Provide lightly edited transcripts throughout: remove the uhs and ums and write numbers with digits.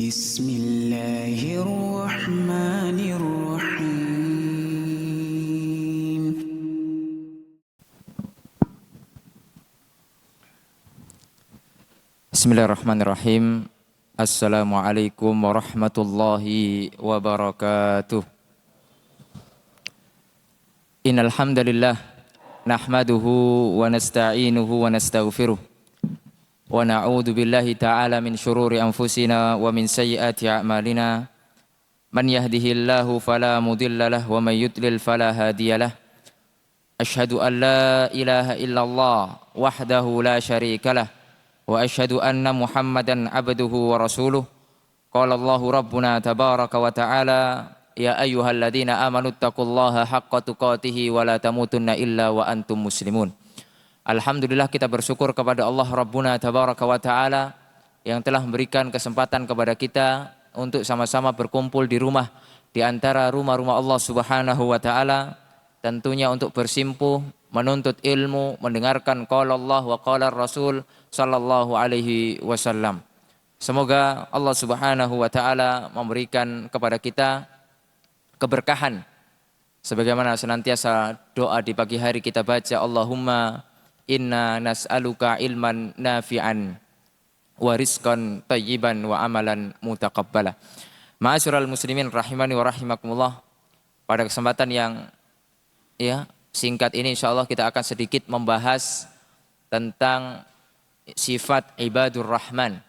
Bismillahirrahmanirrahim. Bismillahirrahmanirrahim. Assalamualaikum warahmatullahi wabarakatuh. Innal hamdalillah nahmaduhu wa nasta'inuhu wa nastaghfiruh wa na'udzu billahi ta'ala min syururi anfusina wa min sayyiati a'malina. Man yahdihillahu fala mudhillalah wa may yudlil fala hadiyalah. Asyhadu an la ilaha illallah wahdahu la syarikalah wa asyhadu anna Muhammadan abduhu wa rasuluh. Qala Allahu rabbuna tabaraka wa ta'ala, ya ayyuhalladzina amanu taqullaha haqqa tuqatih wa la tamutunna illa wa antum muslimun. Alhamdulillah, kita bersyukur kepada Allah Rabbuna tabaraka wa ta'ala yang telah memberikan kesempatan kepada kita untuk sama-sama berkumpul di rumah di antara rumah-rumah Allah Subhanahu wa ta'ala, tentunya untuk bersimpuh, menuntut ilmu, mendengarkan qala Allah wa qala Rasul sallallahu alaihi wasallam. Semoga Allah Subhanahu wa ta'ala memberikan kepada kita keberkahan sebagaimana senantiasa doa di pagi hari kita baca, Allahumma inna nas'aluka ilman nafi'an wa rizqan tayyiban wa amalan mutaqabbala. Ma'asyiral muslimin rahimani wa rahimakumullah. Pada kesempatan yang singkat ini insyaallah kita akan sedikit membahas tentang sifat ibadur rahman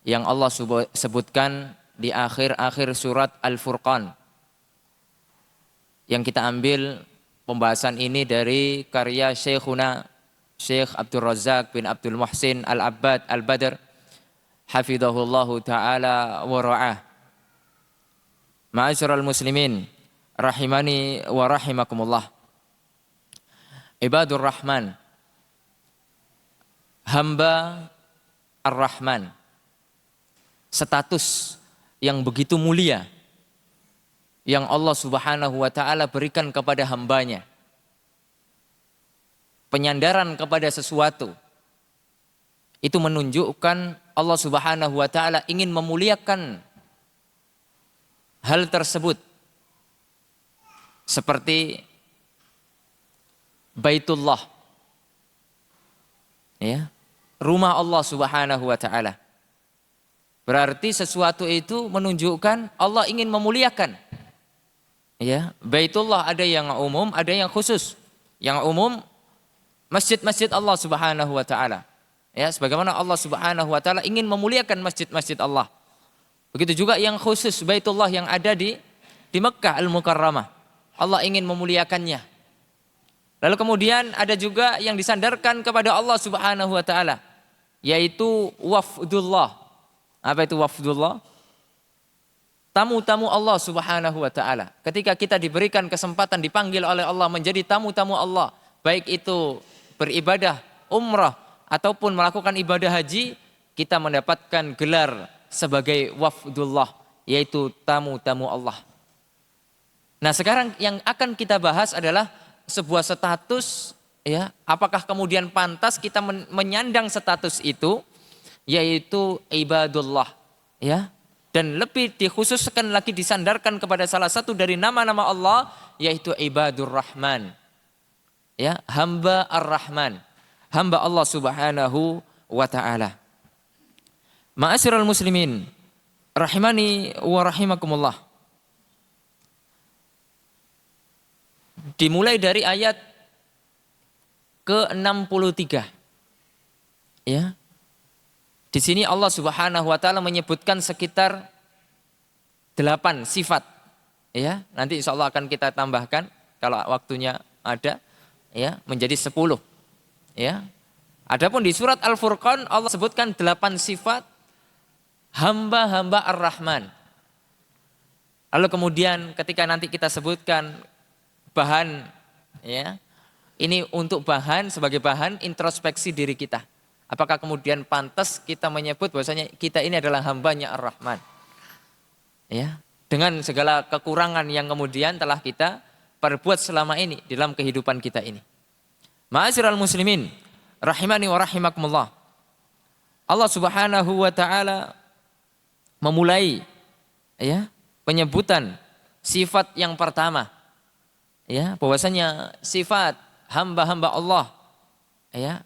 yang Allah sebutkan di akhir-akhir surat Al-Furqan. Yang kita ambil pembahasan ini dari karya Syekhuna Syekh Abdul Razak bin Abdul Muhsin Al-Abbad Al-Badr hafidhahullahu ta'ala wa ra'ah. Ma'asyiral muslimin rahimani wa rahimakumullah. Ibadur Rahman, hamba Ar-Rahman, status yang begitu mulia yang Allah Subhanahu wa ta'ala berikan kepada hambanya. Penyandaran kepada sesuatu itu menunjukkan Allah Subhanahu wa ta'ala ingin memuliakan hal tersebut. Seperti Baitullah, rumah Allah Subhanahu wa ta'ala. Berarti sesuatu itu menunjukkan Allah ingin memuliakan. Baitullah ada yang umum, ada yang khusus. Yang umum masjid-masjid Allah Subhanahu wa ta'ala. Sebagaimana Allah Subhanahu wa ta'ala ingin memuliakan masjid-masjid Allah. Begitu juga yang khusus Baitullah yang ada di Mekkah Al-Mukarramah. Allah ingin memuliakannya. Lalu kemudian ada juga yang disandarkan kepada Allah Subhanahu wa ta'ala, yaitu wafdullah. Apa itu wafdullah? Tamu-tamu Allah Subhanahu wa ta'ala. Ketika kita diberikan kesempatan dipanggil oleh Allah menjadi tamu-tamu Allah, baik itu beribadah umrah ataupun melakukan ibadah haji, kita mendapatkan gelar sebagai wafdullah, yaitu tamu-tamu Allah. Nah, sekarang yang akan kita bahas adalah sebuah status, apakah kemudian pantas kita menyandang status itu, yaitu ibadullah, dan lebih dikhususkan lagi disandarkan kepada salah satu dari nama-nama Allah, yaitu ibadur rahman. Hamba Ar-Rahman, hamba Allah Subhanahu wa ta'ala. Ma'asyiral muslimin rahimani wa rahimakumullah. Dimulai dari ayat ke-63. Di sini Allah Subhanahu wa ta'ala menyebutkan sekitar 8 sifat. Nanti insya Allah akan kita tambahkan kalau waktunya ada. Menjadi 10. Adapun di surat Al-Furqan Allah sebutkan 8 sifat hamba-hamba Ar-Rahman. Lalu kemudian ketika nanti kita sebutkan bahan, ini untuk bahan, sebagai bahan introspeksi diri kita. Apakah kemudian pantas kita menyebut bahwasanya kita ini adalah hambanya Ar-Rahman? Dengan segala kekurangan yang kemudian telah kita perbuat selama ini dalam kehidupan kita ini. Ma'asyiral muslimin rahimani wa rahimakumullah. Allah Subhanahu wa ta'ala memulai ya penyebutan sifat yang pertama, ya, bahwasanya sifat hamba-hamba Allah, ya,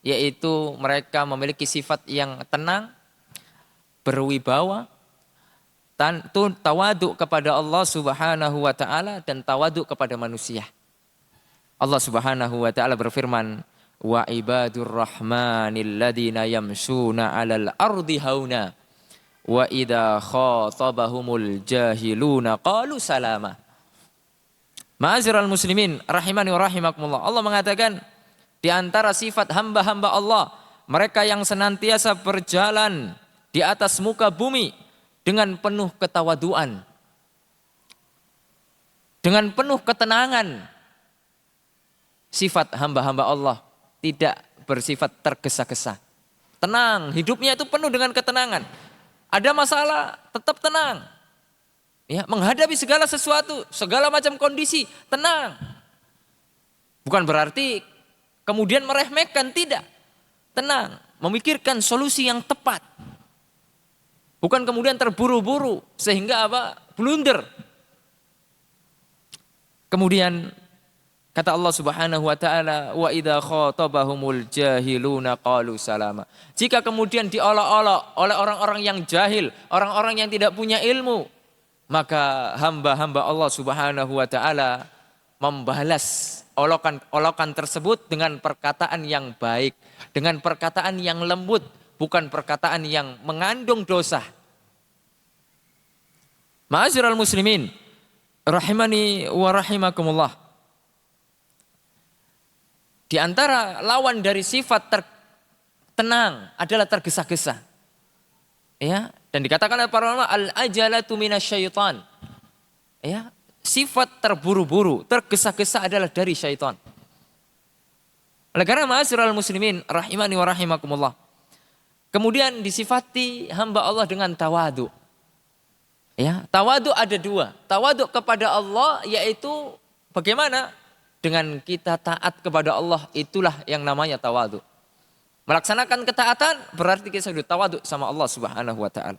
yaitu mereka memiliki sifat yang tenang, berwibawa, tawaduk kepada Allah Subhanahu wa taala dan tawaduk kepada manusia. Allah Subhanahu wa taala berfirman, wa ibadur rahmanil ladzina yamshuna 'alal ardi hauna wa idza khatabahumul jahiluna qalu salama. Ma'asyiral muslimin rahimani wa rahimakumullah. Allah mengatakan di antara sifat hamba-hamba Allah, mereka yang senantiasa berjalan di atas muka bumi dengan penuh ketawaduan, dengan penuh ketenangan. Sifat hamba-hamba Allah tidak bersifat tergesa-gesa. Tenang, hidupnya itu penuh dengan ketenangan. Ada masalah, tetap tenang. Ya, menghadapi segala sesuatu, segala macam kondisi, tenang. Bukan berarti kemudian meremehkan, tidak. Tenang, memikirkan solusi yang tepat. Bukan kemudian terburu-buru sehingga apa? Blunder. Kemudian kata Allah Subhanahu wa taala, wa idza khatabahumul jahiluna qalu salama. Jika kemudian diolok-olok oleh orang-orang yang jahil, orang-orang yang tidak punya ilmu, maka hamba-hamba Allah Subhanahu wa taala membalas olokan tersebut dengan perkataan yang baik, dengan perkataan yang lembut, bukan perkataan yang mengandung dosa. Ma'asyiral muslimin rahimani wa rahimakumullah. Di antara lawan dari sifat tenang adalah tergesa-gesa. Ya, dan dikatakan oleh para ulama al-ajalatu minasyaitan. Ya, sifat terburu-buru, tergesa-gesa adalah dari syaitan. Oleh karena ma'asyiral muslimin rahimani wa rahimakumullah. Kemudian disifati hamba Allah dengan tawadu. Ya, tawadu ada dua. Tawadu kepada Allah yaitu bagaimana? Dengan kita taat kepada Allah, itulah yang namanya tawadu. Melaksanakan ketaatan berarti kita sudah tawadu sama Allah Subhanahu wa taala.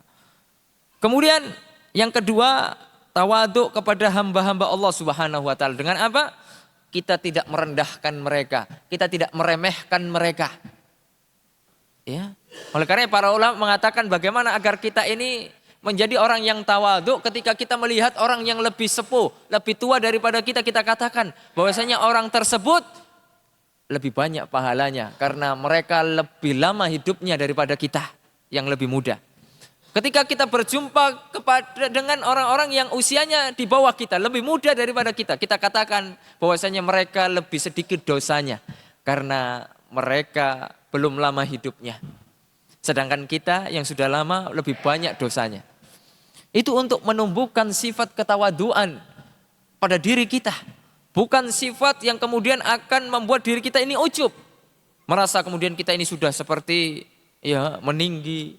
Kemudian yang kedua, tawadu kepada hamba-hamba Allah Subhanahu wa taala. Dengan apa? Kita tidak merendahkan mereka, kita tidak meremehkan mereka. Ya. Oleh karena para ulama mengatakan bagaimana agar kita ini menjadi orang yang tawadhu ketika kita melihat orang yang lebih sepuh, lebih tua daripada kita, kita katakan bahwasanya orang tersebut lebih banyak pahalanya karena mereka lebih lama hidupnya daripada kita yang lebih muda. Ketika kita berjumpa dengan orang-orang yang usianya di bawah kita, lebih muda daripada kita, kita katakan bahwasanya mereka lebih sedikit dosanya karena mereka belum lama hidupnya. Sedangkan kita yang sudah lama lebih banyak dosanya. Itu untuk menumbuhkan sifat ketawaduan pada diri kita. Bukan sifat yang kemudian akan membuat diri kita ini ujub. Merasa kemudian kita ini sudah seperti ya meninggi.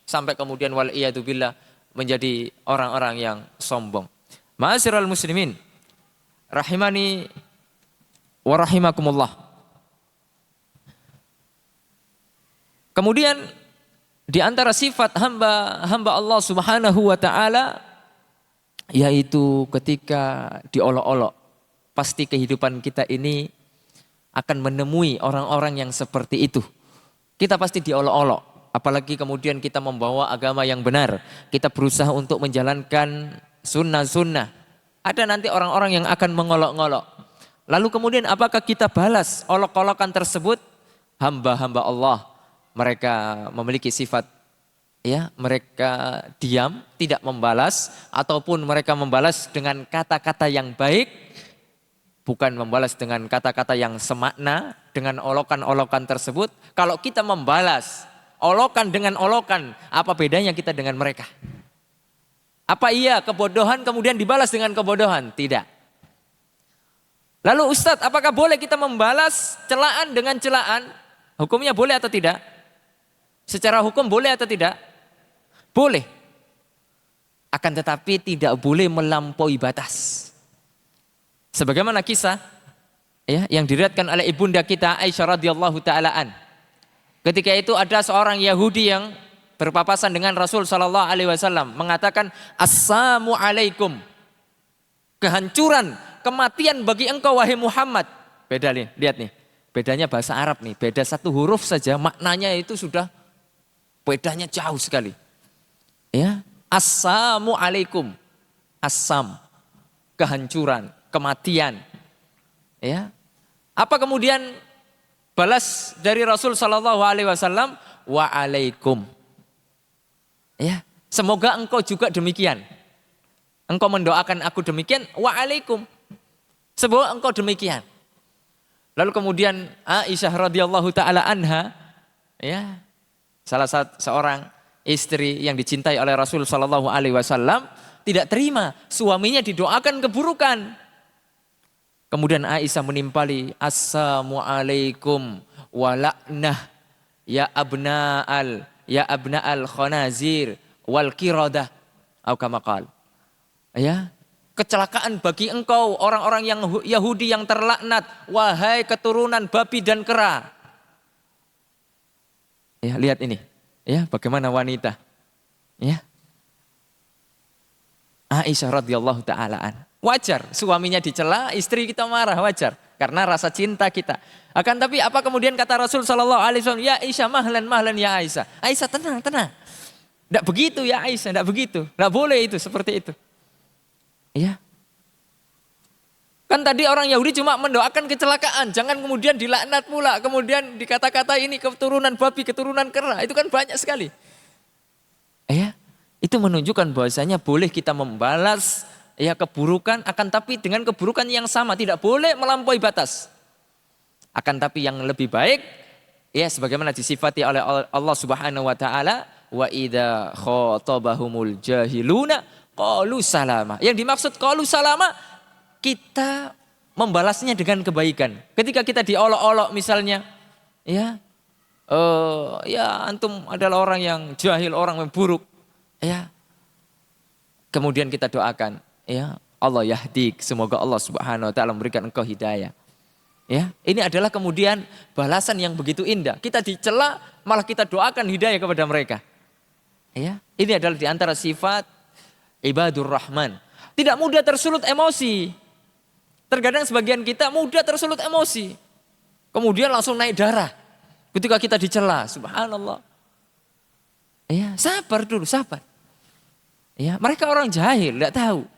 Sampai kemudian wal'iyadzubillah menjadi orang-orang yang sombong. Ma'asyiral muslimin rahimani wa rahimakumullah. Kemudian di antara sifat hamba Allah Subhanahu wa taala yaitu ketika diolok-olok, pasti kehidupan kita ini akan menemui orang-orang yang seperti itu. Kita pasti diolok-olok, apalagi kemudian kita membawa agama yang benar, kita berusaha untuk menjalankan sunnah-sunnah. Ada nanti orang-orang yang akan mengolok-olok. Lalu kemudian apakah kita balas olok-olokan tersebut? Hamba-hamba Allah mereka memiliki sifat ya, mereka diam, tidak membalas ataupun mereka membalas dengan kata-kata yang baik, bukan membalas dengan kata-kata yang semakna dengan olokan-olokan tersebut. Kalau kita membalas olokan dengan olokan, apa bedanya kita dengan mereka? Apa iya kebodohan kemudian dibalas dengan kebodohan? Tidak. Lalu Ustadz, apakah boleh kita membalas celaan dengan celaan? Hukumnya boleh atau tidak? Secara hukum boleh atau tidak? Boleh. Akan tetapi tidak boleh melampaui batas. Sebagaimana kisah ya, yang diriwayatkan oleh ibunda kita Aisyah radhiyallahu taalaan. Ketika itu ada seorang Yahudi yang berpapasan dengan Rasul sallallahu alaihi wasallam mengatakan assalamu alaikum. Kehancuran, kematian bagi engkau wahai Muhammad. Beda nih, lihat nih. Bedanya bahasa Arab nih, beda satu huruf saja maknanya itu sudah bedanya jauh sekali. Ya, assalamu alaikum. Assam, kehancuran, kematian. Ya. Apa kemudian balas dari Rasul sallallahu alaihi wasallam? Waalaikum. Ya, semoga engkau juga demikian. Engkau mendoakan aku demikian, waalaikum. Semoga engkau demikian. Lalu kemudian Aisyah radhiyallahu taala anha, ya, salah satu seorang istri yang dicintai oleh Rasul sallallahu alaihi wasallam tidak terima suaminya didoakan keburukan. Kemudian Aisyah menimpali assalamu alaikum wa la'nah ya abna'al khanazir wal qiradah atau kama qala. Ya, kecelakaan bagi engkau orang-orang yang Yahudi yang terlaknat, wahai keturunan babi dan kera. Ya, lihat ini. Ya, bagaimana wanita. Ya. Aisyah radhiyallahu taala an. Wajar suaminya dicela, istri kita marah, wajar karena rasa cinta kita. Akan tapi apa kemudian kata Rasul sallallahu alaihi wasallam, ya Aisyah mahlan ya Aisyah. Aisyah tenang. Enggak begitu ya Aisyah, enggak begitu. Enggak boleh itu seperti itu. Ya. Kan tadi orang Yahudi cuma mendoakan kecelakaan, jangan kemudian dilaknat pula, kemudian dikata-kata ini keturunan babi, keturunan kera. Itu kan banyak sekali. Ya. Itu menunjukkan bahwasanya boleh kita membalas ya keburukan, akan tapi dengan keburukan yang sama, tidak boleh melampaui batas. Akan tapi yang lebih baik ya sebagaimana disifati oleh Allah Subhanahu wa taala, wa idza khatabahumul jahiluna qalu salama. Yang dimaksud qalu salama, kita membalasnya dengan kebaikan. Ketika kita diolok-olok misalnya, ya antum adalah orang yang jahil, orang yang buruk. Ya, kemudian kita doakan, ya Allah yahdik, semoga Allah Subhanahu Wa Taala memberikan engkau hidayah. Ya, ini adalah kemudian balasan yang begitu indah. Kita dicela, malah kita doakan hidayah kepada mereka. Ya, ini adalah diantara sifat ibadur Rahman. Tidak mudah tersulut emosi. Terkadang sebagian kita mudah tersulut emosi, kemudian langsung naik darah ketika kita dicela. Subhanallah. Ya, sabar dulu, sabar. Ya, mereka orang jahil, tidak tahu.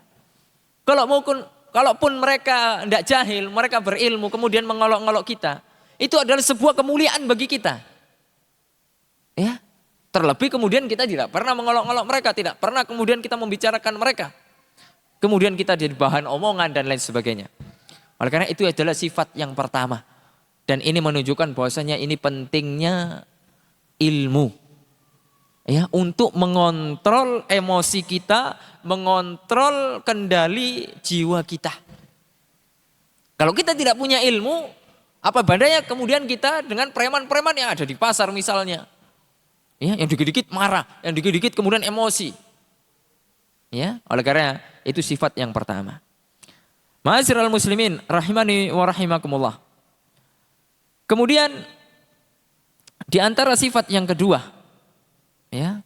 Kalaupun mereka tidak jahil, mereka berilmu, kemudian mengolok-olok kita, itu adalah sebuah kemuliaan bagi kita. Ya, terlebih kemudian kita tidak pernah mengolok-olok mereka, tidak pernah kemudian kita membicarakan mereka. Kemudian kita jadi bahan omongan dan lain sebagainya. Oleh karena itu adalah sifat yang pertama. Dan ini menunjukkan bahwasanya ini pentingnya ilmu. Ya, untuk mengontrol emosi kita, mengontrol kendali jiwa kita. Kalau kita tidak punya ilmu, apa bandanya kemudian kita dengan preman-preman yang ada di pasar misalnya. Ya, yang dikit-dikit marah, yang dikit-dikit kemudian emosi. Ya, oleh karena itu sifat yang pertama. Ma'asyiral muslimin rahimani wa rahimakumullah. Kemudian di antara sifat yang kedua, ya,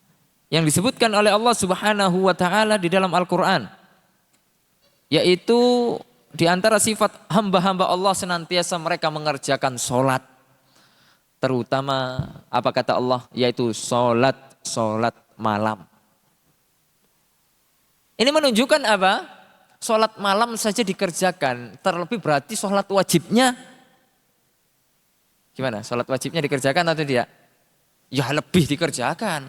yang disebutkan oleh Allah Subhanahu wa taala di dalam Al-Qur'an, yaitu di antara sifat hamba-hamba Allah senantiasa mereka mengerjakan sholat. Terutama apa kata Allah, yaitu sholat malam. Ini menunjukkan apa? Sholat malam saja dikerjakan, terlebih berarti sholat wajibnya gimana? Sholat wajibnya dikerjakan atau tidak? Ya lebih dikerjakan.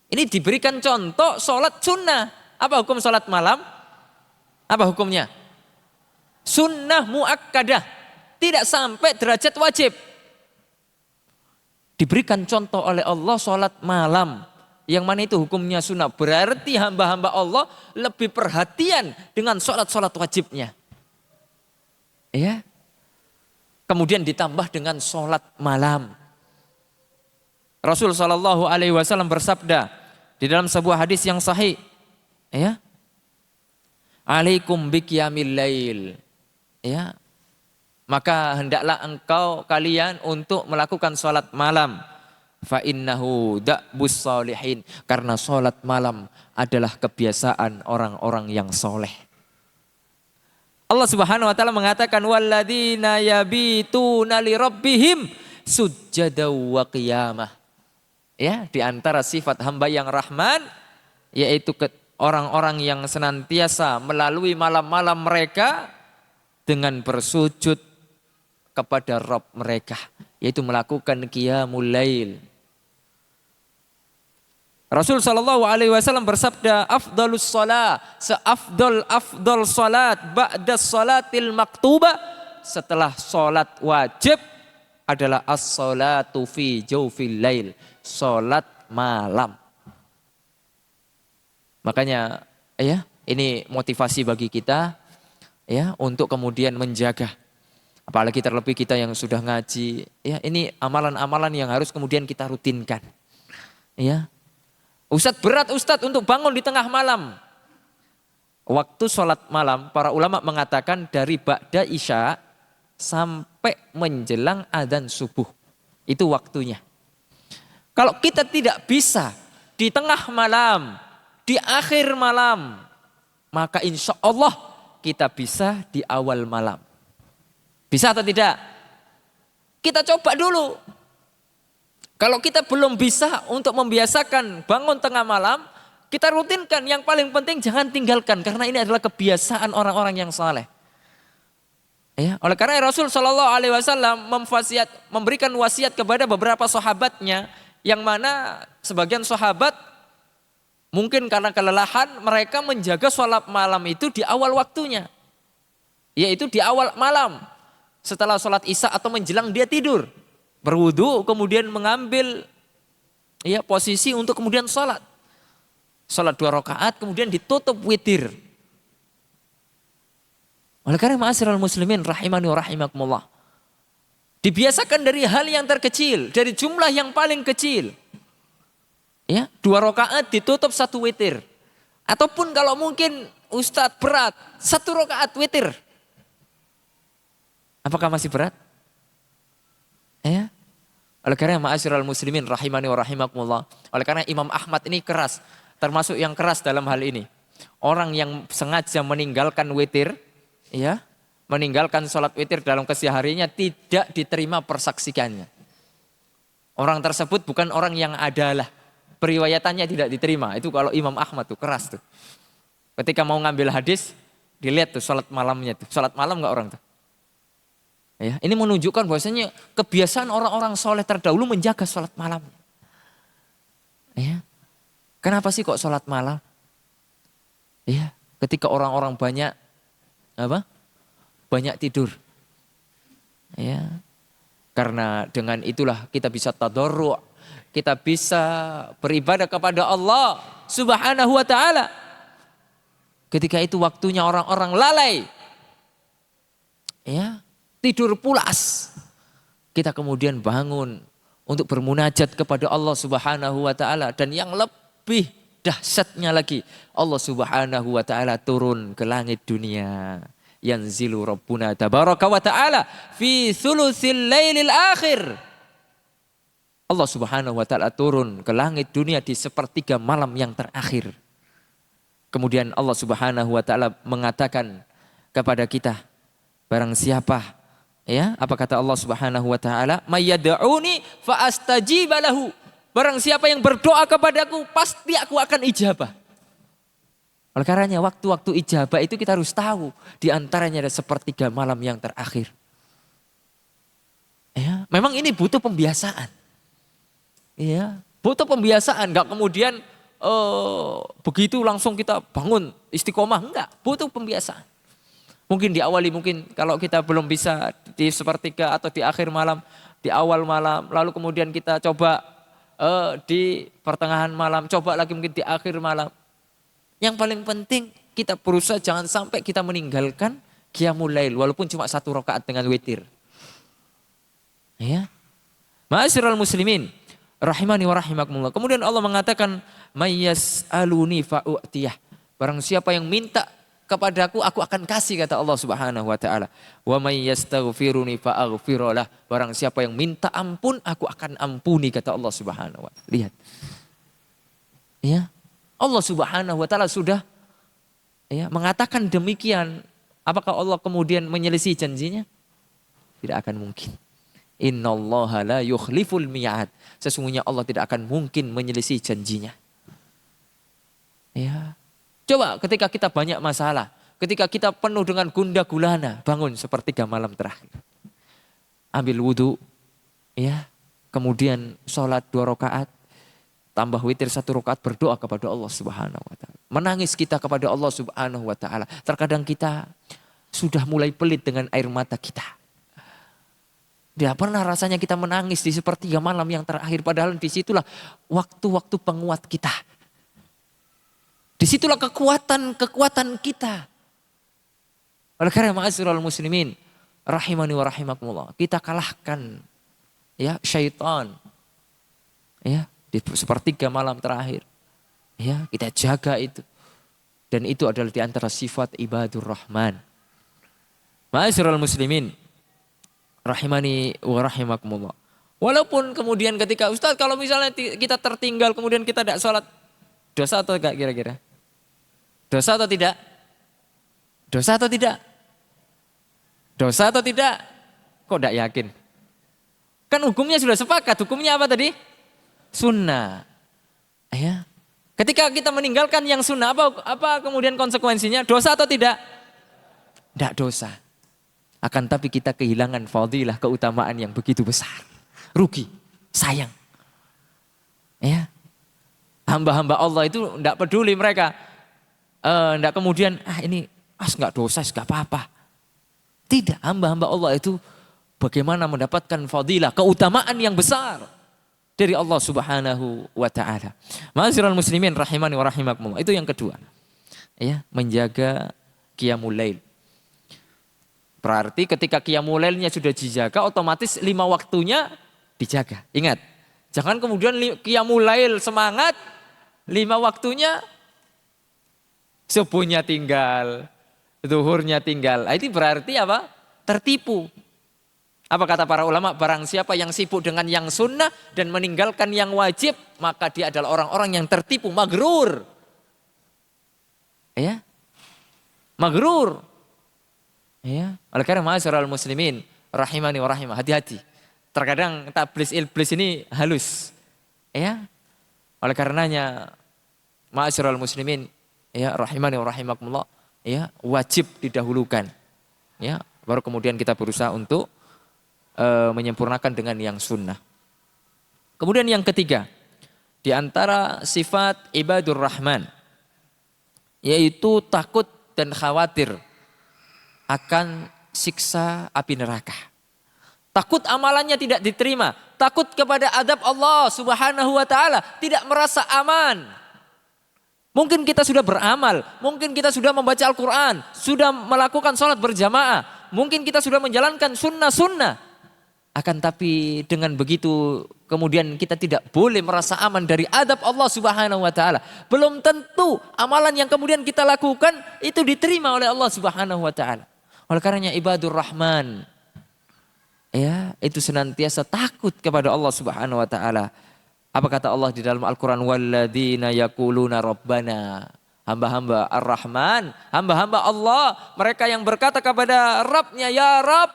Ini diberikan contoh sholat sunnah. Apa hukum sholat malam? Apa hukumnya? Sunnah muakkadah. Tidak sampai derajat wajib. Diberikan contoh oleh Allah sholat malam. Yang mana itu hukumnya sunnah. Berarti hamba-hamba Allah lebih perhatian dengan sholat-sholat wajibnya. Ya. Kemudian ditambah dengan sholat malam. Rasul sallallahu alaihi wasallam bersabda di dalam sebuah hadis yang sahih, ya. Alaikum biqiyamil lail. Ya. Maka hendaklah kalian untuk melakukan salat malam. fa innahu da'bus sholihin, karena salat malam adalah kebiasaan orang-orang yang soleh. Allah Subhanahu wa taala mengatakan walladzina yabituna li rabbihim sujjada wa qiyamah. Ya, di antara sifat hamba yang rahman yaitu orang-orang yang senantiasa melalui malam-malam mereka dengan bersujud kepada Rabb mereka, yaitu melakukan qiyamul lail. Rasul sallallahu alaihi wasallam bersabda, afdalus shalah, seafdal salat ba'da salatil maktubah, setelah salat wajib adalah as-salatu fi jawfil lail, salat malam. Makanya ya, ini motivasi bagi kita ya untuk kemudian menjaga. Apalagi terlebih kita yang sudah ngaji, ya ini amalan-amalan yang harus kemudian kita rutinkan. Ya, Ustadz berat Ustadz untuk bangun di tengah malam. Waktu sholat malam, para ulama mengatakan dari ba'da isya sampai menjelang adzan subuh. Itu waktunya. Kalau kita tidak bisa di tengah malam, di akhir malam, maka insya Allah kita bisa di awal malam. Bisa atau tidak? Kita coba dulu. Kalau kita belum bisa untuk membiasakan bangun tengah malam, kita rutinkan. Yang paling penting jangan tinggalkan, karena ini adalah kebiasaan orang-orang yang saleh. Ya, oleh karena Rasul Shallallahu Alaihi Wasallam memberikan wasiat kepada beberapa sahabatnya, yang mana sebagian sahabat mungkin karena kelelahan mereka menjaga sholat malam itu di awal waktunya, yaitu di awal malam. Setelah sholat isya atau menjelang dia tidur, berwudu kemudian mengambil ya posisi untuk kemudian sholat 2 rakaat kemudian ditutup witir. Oleh karena ma'asyiral muslimin rahimani wa rahimakumullah, dibiasakan dari hal yang terkecil, dari jumlah yang paling kecil. Ya, 2 rakaat ditutup 1 witir. Ataupun kalau mungkin Ustadz berat, 1 rakaat witir. Apakah masih berat? Ya. Oleh karena ma'asyiral muslimin rahimani wa rahimakumullah. Oleh karena Imam Ahmad ini keras, termasuk yang keras dalam hal ini. Orang yang sengaja meninggalkan witir, ya, meninggalkan sholat witir dalam kesehariannya tidak diterima persaksikannya. Orang tersebut bukan orang yang adalah, periwayatannya tidak diterima. Itu kalau Imam Ahmad tuh keras tuh. Ketika mau ngambil hadis, dilihat tuh sholat malamnya tuh. Sholat malam nggak orang tuh? Ya, ini menunjukkan bahwasanya kebiasaan orang-orang soleh terdahulu menjaga sholat malam. Ya, kenapa sih kok sholat malam? Ya, ketika orang-orang banyak tidur. Ya, karena dengan itulah kita bisa tadarru', kita bisa beribadah kepada Allah Subhanahu wa taala. Ketika itu waktunya orang-orang lalai. Ya, tidur pulas. Kita kemudian bangun untuk bermunajat kepada Allah Subhanahu wa taala, dan yang lebih dahsyatnya lagi, Allah Subhanahu wa taala turun ke langit dunia. Yanzilu Rabbuna tabaraka wa ta'ala fi thulutsil lailil akhir. Allah Subhanahu wa ta'ala turun ke langit dunia di sepertiga malam yang terakhir. Kemudian Allah Subhanahu wa ta'ala mengatakan kepada kita, barang siapa, ya, apa kata Allah Subhanahu wa ta'ala, mayyad'uni fa astajiba lahu. Barang siapa yang berdoa kepadaku, pasti aku akan ijabah. Oleh karenanya waktu-waktu ijabah itu kita harus tahu, di antaranya ada sepertiga malam yang terakhir. Ya, memang ini butuh pembiasaan. Ya, butuh pembiasaan, enggak kemudian begitu langsung kita bangun istiqomah, enggak, butuh pembiasaan. Mungkin diawali, mungkin kalau kita belum bisa di sepertiga atau di akhir malam, di awal malam, lalu kemudian kita coba di pertengahan malam, coba lagi mungkin di akhir malam. Yang paling penting kita berusaha jangan sampai kita meninggalkan qiyamul lail walaupun cuma 1 rakaat dengan witir. Ya. Ma'asyiral muslimin rahimani wa rahimakumullah. Kemudian Allah mengatakan mayyas'aluni fa'u'tiyah. Barang siapa yang minta kepadaku, aku akan kasih, kata Allah Subhanahu wa taala. Wa may yastaghfiruni fa'aghfirlah. Barang siapa yang minta ampun, aku akan ampuni, kata Allah Subhanahu wa taala. Lihat. Ya. Allah Subhanahu wa taala sudah ya mengatakan demikian. Apakah Allah kemudian menyelisih janjinya? Tidak akan mungkin. Innallaha la yukhliful mi'ad. Sesungguhnya Allah tidak akan mungkin menyelisih janjinya. Ya. Coba ketika kita banyak masalah, ketika kita penuh dengan gundah gulana, bangun sepertiga malam terakhir. Ambil wudhu, ya, kemudian sholat 2 rakaat, tambah witir 1 rakaat, berdoa kepada Allah Subhanahu wa taala. Menangis kita kepada Allah Subhanahu wa taala. Terkadang kita sudah mulai pelit dengan air mata kita. Tidak pernah rasanya kita menangis di sepertiga malam yang terakhir, padahal disitulah waktu-waktu penguat kita. Disitulah kekuatan kita. Oleh karena ma'asyiral muslimin, rahimani wa rahimakumullah, kita kalahkan ya syaitan. Ya, di sepertiga malam terakhir. Ya, kita jaga itu. Dan itu adalah di antara sifat ibadur rahman. Ma'asyiral muslimin, rahimani wa rahimakumullah. Walaupun kemudian ketika Ustaz, kalau misalnya kita tertinggal kemudian kita tidak sholat, dosa atau enggak kira-kira? Dosa atau tidak? Dosa atau tidak? Dosa atau tidak? Kok tidak yakin? Kan hukumnya sudah sepakat. Hukumnya apa tadi? Sunnah. Ya. Ketika kita meninggalkan yang sunnah, apa kemudian konsekuensinya? Dosa atau tidak? Tidak dosa. Akan tapi kita kehilangan fadilah, keutamaan yang begitu besar. Rugi, sayang. Ya. Hamba-hamba Allah itu tidak peduli mereka. Tidak kemudian, ini nggak dosa, nggak apa-apa. Tidak, hamba-hamba Allah itu bagaimana mendapatkan fadilah, keutamaan yang besar dari Allah Subhanahu wa taala. Ma'asyiral muslimin rahimani wa rahimakumullah. Itu yang kedua. Ya, menjaga qiyamul lail. Berarti ketika qiyamul lailnya sudah dijaga, otomatis 5 waktunya dijaga. Ingat, jangan kemudian qiyamul lail semangat, 5 waktunya subuhnya tinggal, zuhurnya tinggal. Itu berarti apa? Tertipu. Apa kata para ulama? Barang siapa yang sibuk dengan yang sunnah dan meninggalkan yang wajib, maka dia adalah orang-orang yang tertipu, maghrur. Ya, maghrur. Ya, oleh karena ma'asyiral muslimin rahimani wa rahimah, hati-hati. Terkadang tablis iblis ini halus. Ya. Oleh karenanya ma'asyiral muslimin, ya rahimani wa rahimakumullah, ya wajib didahulukan. Ya, baru kemudian kita berusaha untuk menyempurnakan dengan yang sunnah. Kemudian yang ketiga, di antara sifat ibadur rahman, yaitu takut dan khawatir akan siksa api neraka. Takut amalannya tidak diterima, takut kepada adab Allah Subhanahu wa taala, tidak merasa aman. Mungkin kita sudah beramal, mungkin kita sudah membaca Al-Quran, sudah melakukan sholat berjamaah, mungkin kita sudah menjalankan sunnah-sunnah. Akan tapi dengan begitu kemudian kita tidak boleh merasa aman dari adab Allah Subhanahu wa taala. Belum tentu amalan yang kemudian kita lakukan itu diterima oleh Allah Subhanahu wa taala. Oleh karenanya ibadur rahman, ya, itu senantiasa takut kepada Allah Subhanahu wa taala. Apa kata Allah di dalam Al-Quran? Walladzina yaquluna rabbana. Hamba-hamba Ar-Rahman, hamba-hamba Allah, mereka yang berkata kepada Rabbnya, ya Rabb,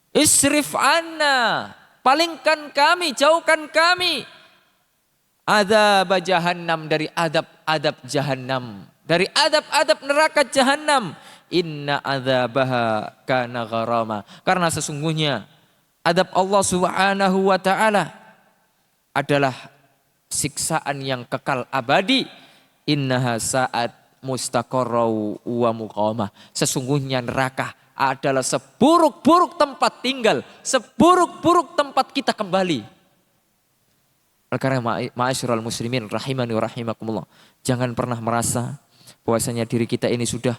isrif anna, palingkan kami, jauhkan kami, adzab jahannam, dari adab-adab jahannam, dari adab-adab neraka jahannam. Inna adzabaha kana gharama, karena sesungguhnya adab Allah Subhanahu wa taala adalah siksaan yang kekal abadi. Innaha sa'at mustaqarrau wa muqamah, sesungguhnya neraka adalah seburuk-buruk tempat tinggal, seburuk-buruk tempat kita kembali. Karena ma'asyiral muslimin rahimani wa rahimakumullah, jangan pernah merasa bahwasanya diri kita ini sudah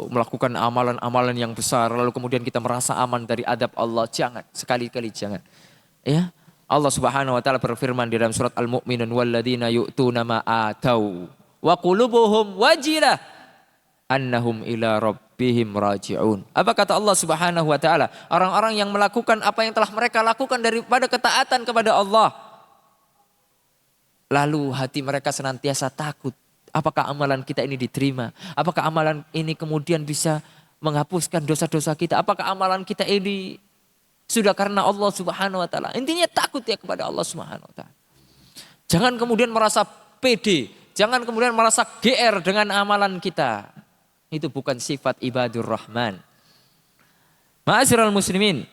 melakukan amalan-amalan yang besar lalu kemudian kita merasa aman dari adab Allah. Jangan, sekali-kali jangan. Ya, Allah Subhanahu wa taala berfirman di dalam surat Al-Mu'minun, walladzina yu'tuna ma atau wa qulubuhum wajilah annahum ila rabbihim raji'un. Apa kata Allah Subhanahu wa taala? Orang-orang yang melakukan apa yang telah mereka lakukan daripada ketaatan kepada Allah, lalu hati mereka senantiasa takut. Apakah amalan kita ini diterima? Apakah amalan ini kemudian bisa menghapuskan dosa-dosa kita? Apakah amalan kita ini sudah karena Allah Subhanahu wa taala? Intinya takut ya kepada Allah Subhanahu wa taala. Jangan kemudian merasa pede, jangan kemudian merasa GR dengan amalan kita. Itu bukan sifat ibadur rahman. Ma'asyiral muslimin,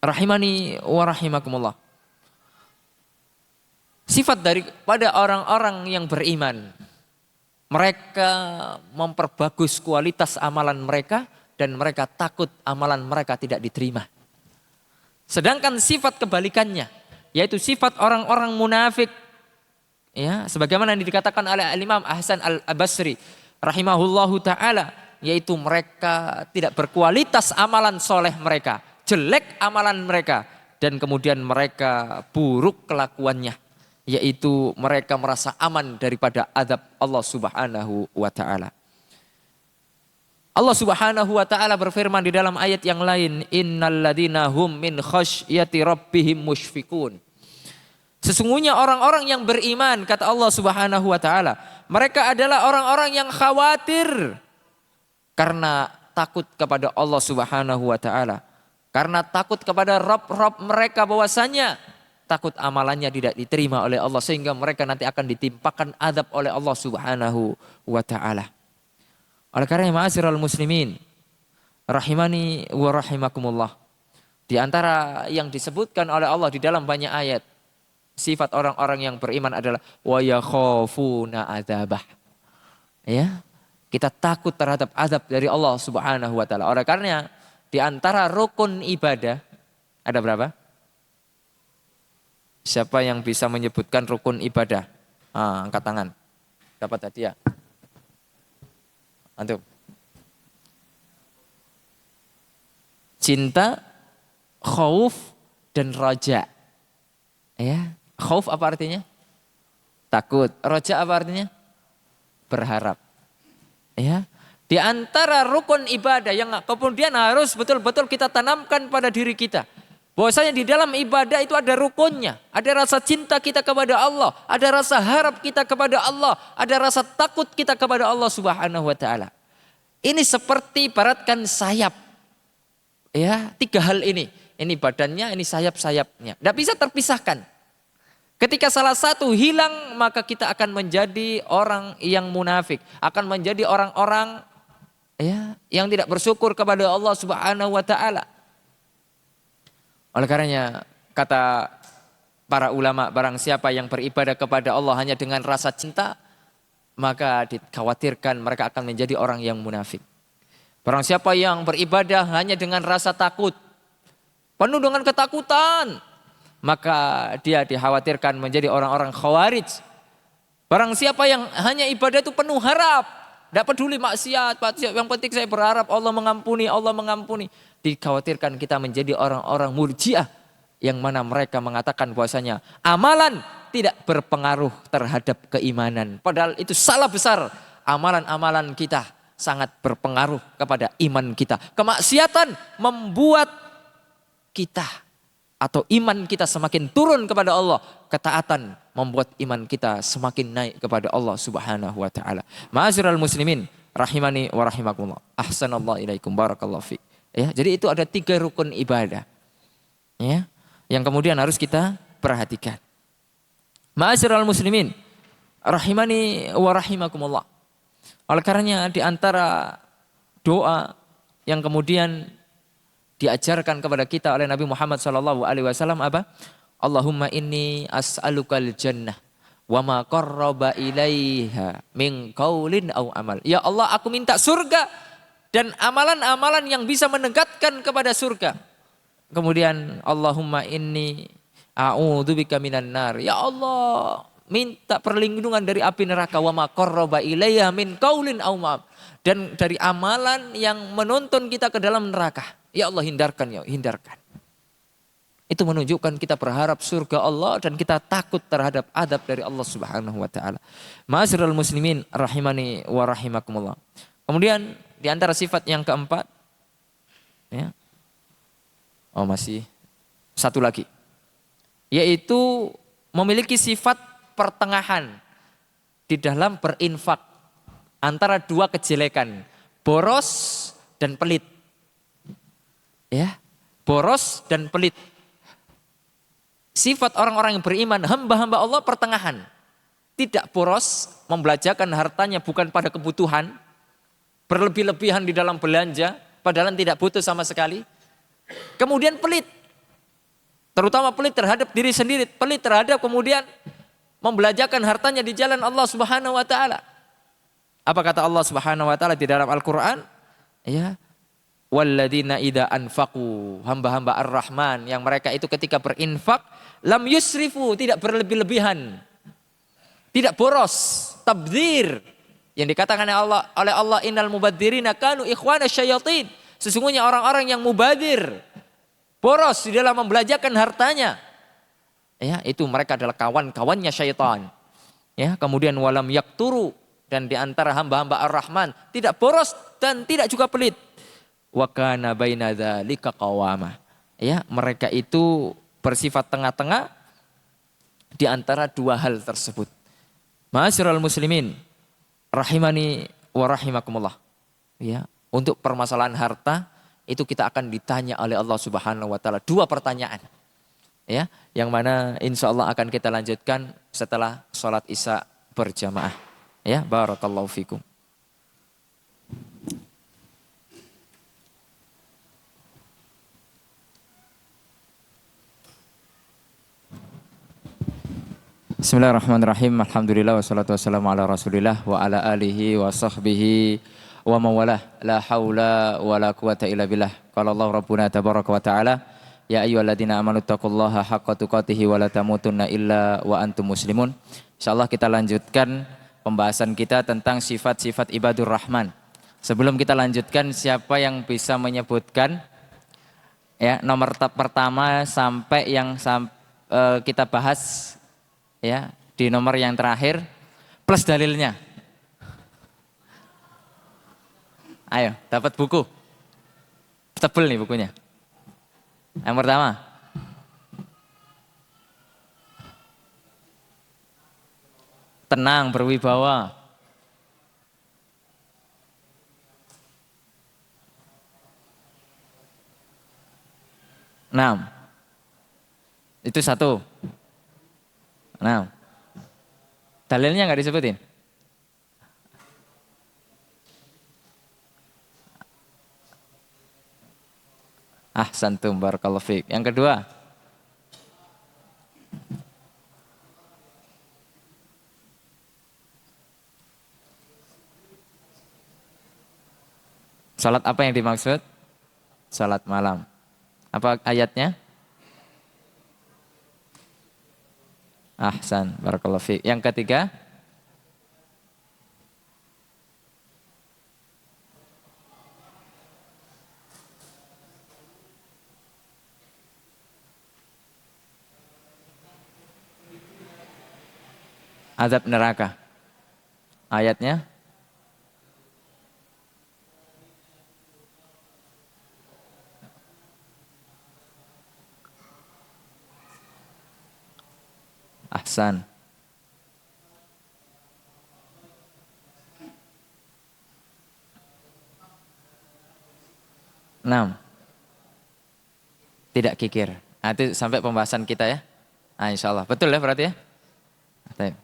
rahimani wa rahimakumullah. Sifat daripada orang-orang yang beriman, mereka memperbagus kualitas amalan mereka dan mereka takut amalan mereka tidak diterima. Sedangkan sifat kebalikannya, yaitu sifat orang-orang munafik, ya, sebagaimana yang dikatakan oleh Imam Hasan al-Basri rahimahullahu ta'ala, yaitu mereka tidak berkualitas amalan soleh mereka, jelek amalan mereka, dan kemudian mereka buruk kelakuannya, yaitu mereka merasa aman daripada azab Allah Subhanahu wa ta'ala. Allah Subhanahu wa ta'ala berfirman di dalam ayat yang lain, innal ladina hum min khasyati rabbihim musyfikun. Sesungguhnya orang-orang yang beriman, kata Allah Subhanahu wa ta'ala, mereka adalah orang-orang yang khawatir karena takut kepada Allah Subhanahu wa ta'ala. Karena takut kepada Rabb mereka bahwasanya takut amalannya tidak diterima oleh Allah, sehingga mereka nanti akan ditimpakan azab oleh Allah Subhanahu wa ta'ala. Oleh karena ma'asyiral muslimin, rahimani wa rahimakumullah, di antara yang disebutkan oleh Allah di dalam banyak ayat, sifat orang-orang yang beriman adalah wa yakhafuna adzabah. Ya, kita takut terhadap azab dari Allah Subhanahu wa taala. Oleh karena di antara rukun ibadah ada berapa? Siapa yang bisa menyebutkan rukun ibadah? Angkat tangan. Dapat hadiah. Antum. Cinta, khauf dan raja. Ya. Khauf apa artinya? Takut. Raja apa artinya? Berharap. Ya. Di antara rukun ibadah yang kemudian harus betul-betul kita tanamkan pada diri kita, bahwasanya di dalam ibadah itu ada rukunnya, ada rasa cinta kita kepada Allah, ada rasa harap kita kepada Allah, ada rasa takut kita kepada Allah Subhanahu wa taala. Ini seperti ibaratkan sayap. Ya, tiga hal ini. Ini badannya, ini sayap-sayapnya. Tidak bisa terpisahkan. Ketika salah satu hilang, maka kita akan menjadi orang yang munafik, akan menjadi orang-orang ya yang tidak bersyukur kepada Allah Subhanahu wa taala. Oleh karenanya kata para ulama, barang siapa yang beribadah kepada Allah hanya dengan rasa cinta, maka dikhawatirkan mereka akan menjadi orang yang munafik. Barang siapa yang beribadah hanya dengan rasa takut, penuh dengan ketakutan, maka dia dikhawatirkan menjadi orang-orang khawarij. Barang siapa yang hanya ibadah itu penuh harap, tidak peduli maksiat, yang penting saya berharap Allah mengampuni, Allah mengampuni. Dikhawatirkan kita menjadi orang-orang murjiah yang mana mereka mengatakan bahwasanya amalan tidak berpengaruh terhadap keimanan. Padahal itu salah besar. Amalan-amalan kita sangat berpengaruh kepada iman kita. Kemaksiatan membuat kita atau iman kita semakin turun kepada Allah. Ketaatan membuat iman kita semakin naik kepada Allah Subhanahu wa taala. Ma'asyiral muslimin, rahimani wa rahimakumullah. Ahsanallahu ilaikum, barakallahu fiik. Ya, jadi itu ada 3 rukun ibadah. Ya, yang kemudian harus kita perhatikan. Ma'asyiral muslimin, rahimani wa rahimakumullah. Oleh karenanya di antara doa yang kemudian diajarkan kepada kita oleh Nabi Muhammad SAW apa? Allahumma inni as'alukal jannah wa ma qarraba ilaiha min qaulin aw amal. Ya Allah, aku minta surga dan amalan-amalan yang bisa mendekatkan kepada surga. Kemudian Allahumma inni a'udzubika minan nar. Ya Allah, minta perlindungan dari api neraka, wa ma qarraba ilaiha min qaulin aw amal, dan dari amalan yang menuntun kita ke dalam neraka. Ya Allah, hindarkan, ya hindarkan. Itu menunjukkan kita berharap surga Allah dan kita takut terhadap adab dari Allah Subhanahu wa taala. Ma'asyiral muslimin rahimani wa rahimakumullah. Kemudian di antara sifat yang keempat, ya. Oh, masih satu lagi. Yaitu memiliki sifat pertengahan di dalam berinfak antara dua kejelekan, boros dan pelit. Ya, boros dan pelit. Sifat orang-orang yang beriman, hamba-hamba Allah pertengahan. Tidak boros, membelanjakan hartanya bukan pada kebutuhan, berlebih-lebihan di dalam belanja, padahal tidak butuh sama sekali. Kemudian pelit, terutama pelit terhadap diri sendiri, pelit terhadap kemudian membelanjakan hartanya di jalan Allah Subhanahu wa taala. Apa kata Allah Subhanahu wa taala di dalam Al-Qur'an? Ya. Walladzina idza anfaqu, hamba-hamba Ar-Rahman yang mereka itu ketika berinfak lam yusrifu, tidak berlebih-lebihan. Tidak boros, tabdzir. Yang dikatakan oleh Allah innal mubadzirina kanu ikhwana syayatin. Sesungguhnya orang-orang yang mubadir, boros di dalam membelanjakan hartanya. Ya, itu mereka adalah kawan-kawannya syaitan. Ya, kemudian walam yakturu, dan di antara hamba-hamba Ar-Rahman tidak boros dan tidak juga pelit. Wa kana baina dzalika qawama. Ya, mereka itu bersifat tengah-tengah di antara dua hal tersebut. Ma'asyiral muslimin rahimani wa rahimakumullah. Ya, untuk permasalahan harta itu kita akan ditanya oleh Allah Subhanahu wa taala dua pertanyaan. Ya, yang mana insyaallah akan kita lanjutkan setelah sholat Isya berjamaah. Ya, barakallahu fikum. Bismillahirrahmanirrahim. Alhamdulillah wassalatu wassalamu ala Rasulillah wa ala alihi wa sahbihi wa mawalah. La haula wa la quwata illa billah. Qala Allah Rabbuna tabaraka wa ta'ala, ya ayyuhalladzina amanu taqullaha haqqa tuqatih wa la tamutunna illa wa antum muslimun. Insyaallah kita lanjutkan pembahasan kita tentang sifat-sifat ibadur rahman. Sebelum kita lanjutkan, siapa yang bisa menyebutkan ya nomor pertama sampai yang kita bahas ya di nomor yang terakhir plus dalilnya. Ayo, dapat buku. Tebel nih bukunya. Yang pertama. Tenang, berwibawa. Enam. Itu satu. Nah, dalilnya nggak disebutin. Ahsantum barakallahu fiik. Yang kedua. Salat apa yang dimaksud? Salat malam. Apa ayatnya? Ahsan, barakallahu fiik. Yang ketiga, azab neraka. Ayatnya? Ahsan. Enam. Tidak kikir. Nah, itu sampai pembahasan kita ya. Nah, insya Allah. Betul ya berarti ya? Baik.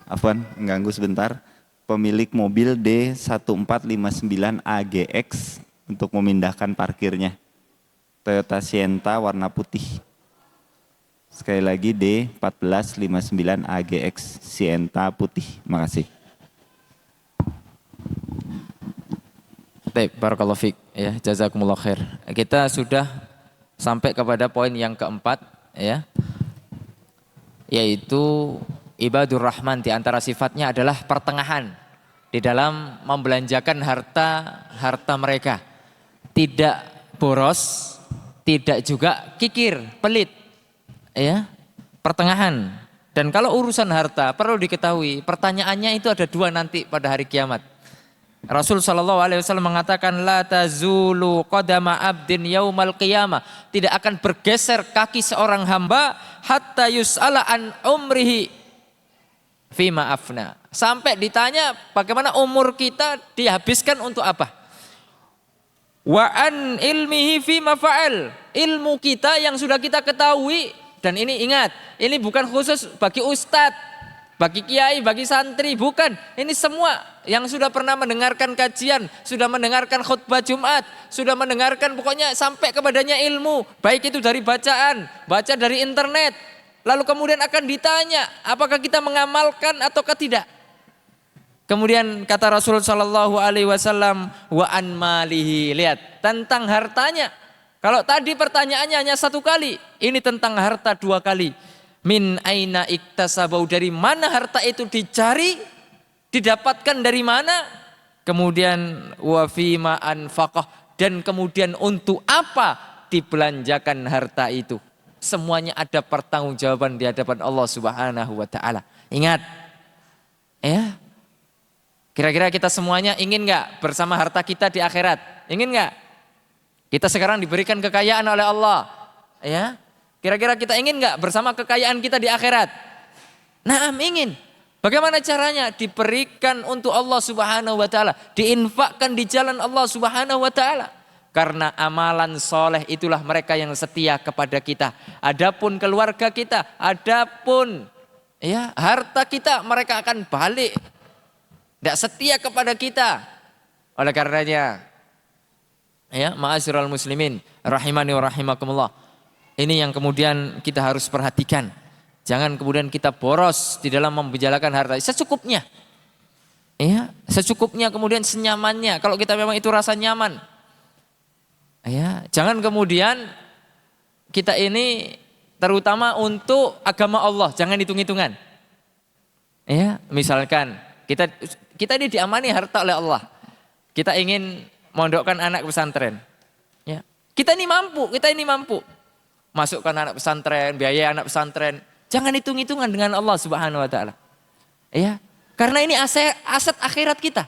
Afwan, mengganggu sebentar. Pemilik mobil D1459AGX untuk memindahkan parkirnya. Toyota Sienta warna putih. Sekali lagi D1459AGX Sienta putih. Makasih. Baik, barakallahu fiik ya, jazakumullah khair. Kita sudah sampai kepada poin yang keempat ya. Yaitu ibadur rahman, di antara sifatnya adalah pertengahan di dalam membelanjakan harta mereka. Tidak boros, tidak juga kikir, pelit, ya, pertengahan. Dan kalau urusan harta perlu diketahui, pertanyaannya itu ada dua nanti pada hari kiamat. Rasul SAW mengatakan la tazulu qadama abdin yaumal qiyamah, tidak akan bergeser kaki seorang hamba hatta yus'ala an umrihi fima afna, sampai ditanya bagaimana umur kita dihabiskan untuk apa. Wa an ilmihi fima fa'al, ilmu kita yang sudah kita ketahui. Dan ini ingat, ini bukan khusus bagi ustadz, bagi kiai, bagi santri, bukan. Ini semua yang sudah pernah mendengarkan kajian, sudah mendengarkan khutbah Jumat, sudah mendengarkan pokoknya sampai kepadanya ilmu. Baik itu dari bacaan, baca dari internet. Lalu kemudian akan ditanya, apakah kita mengamalkan ataukah tidak. Kemudian kata Rasul SAW, wa an malihi, lihat tentang hartanya. Kalau tadi pertanyaannya hanya satu kali, ini tentang harta dua kali. Min aina iktasabau, dari mana harta itu dicari, didapatkan dari mana. Kemudian wa fima anfaqah, dan kemudian untuk apa dibelanjakan harta itu. Semuanya ada pertanggungjawaban di hadapan Allah Subhanahu wa taala. Ingat, ya. Kira-kira kita semuanya ingin enggak bersama harta kita di akhirat? Ingin enggak? Kita sekarang diberikan kekayaan oleh Allah, ya. Kira-kira kita ingin nggak bersama kekayaan kita di akhirat? Nah, ingin. Bagaimana caranya? Diberikan untuk Allah Subhanahu wa taala, diinfakkan di jalan Allah Subhanahu wa taala. Karena amalan soleh itulah mereka yang setia kepada kita. Adapun keluarga kita, adapun ya harta kita, mereka akan balik, tidak setia kepada kita. Oleh karenanya, ya, ma'asyiral muslimin rahimani wa rahimakumullah. Ini yang kemudian kita harus perhatikan. Jangan kemudian kita boros di dalam membicarakan harta. Secukupnya. Ya, secukupnya, kemudian senyamannya. Kalau kita memang itu rasa nyaman. Ya, jangan kemudian kita ini terutama untuk agama Allah, jangan hitung-hitungan. Ya, misalkan kita ini diamani harta oleh Allah. Kita ingin mondokkan anak pesantren. Ya. Kita ini mampu. Masukkan anak pesantren, biaya anak pesantren. Jangan hitung-hitungan dengan Allah Subhanahu wa taala. Ya. Karena ini aset akhirat kita.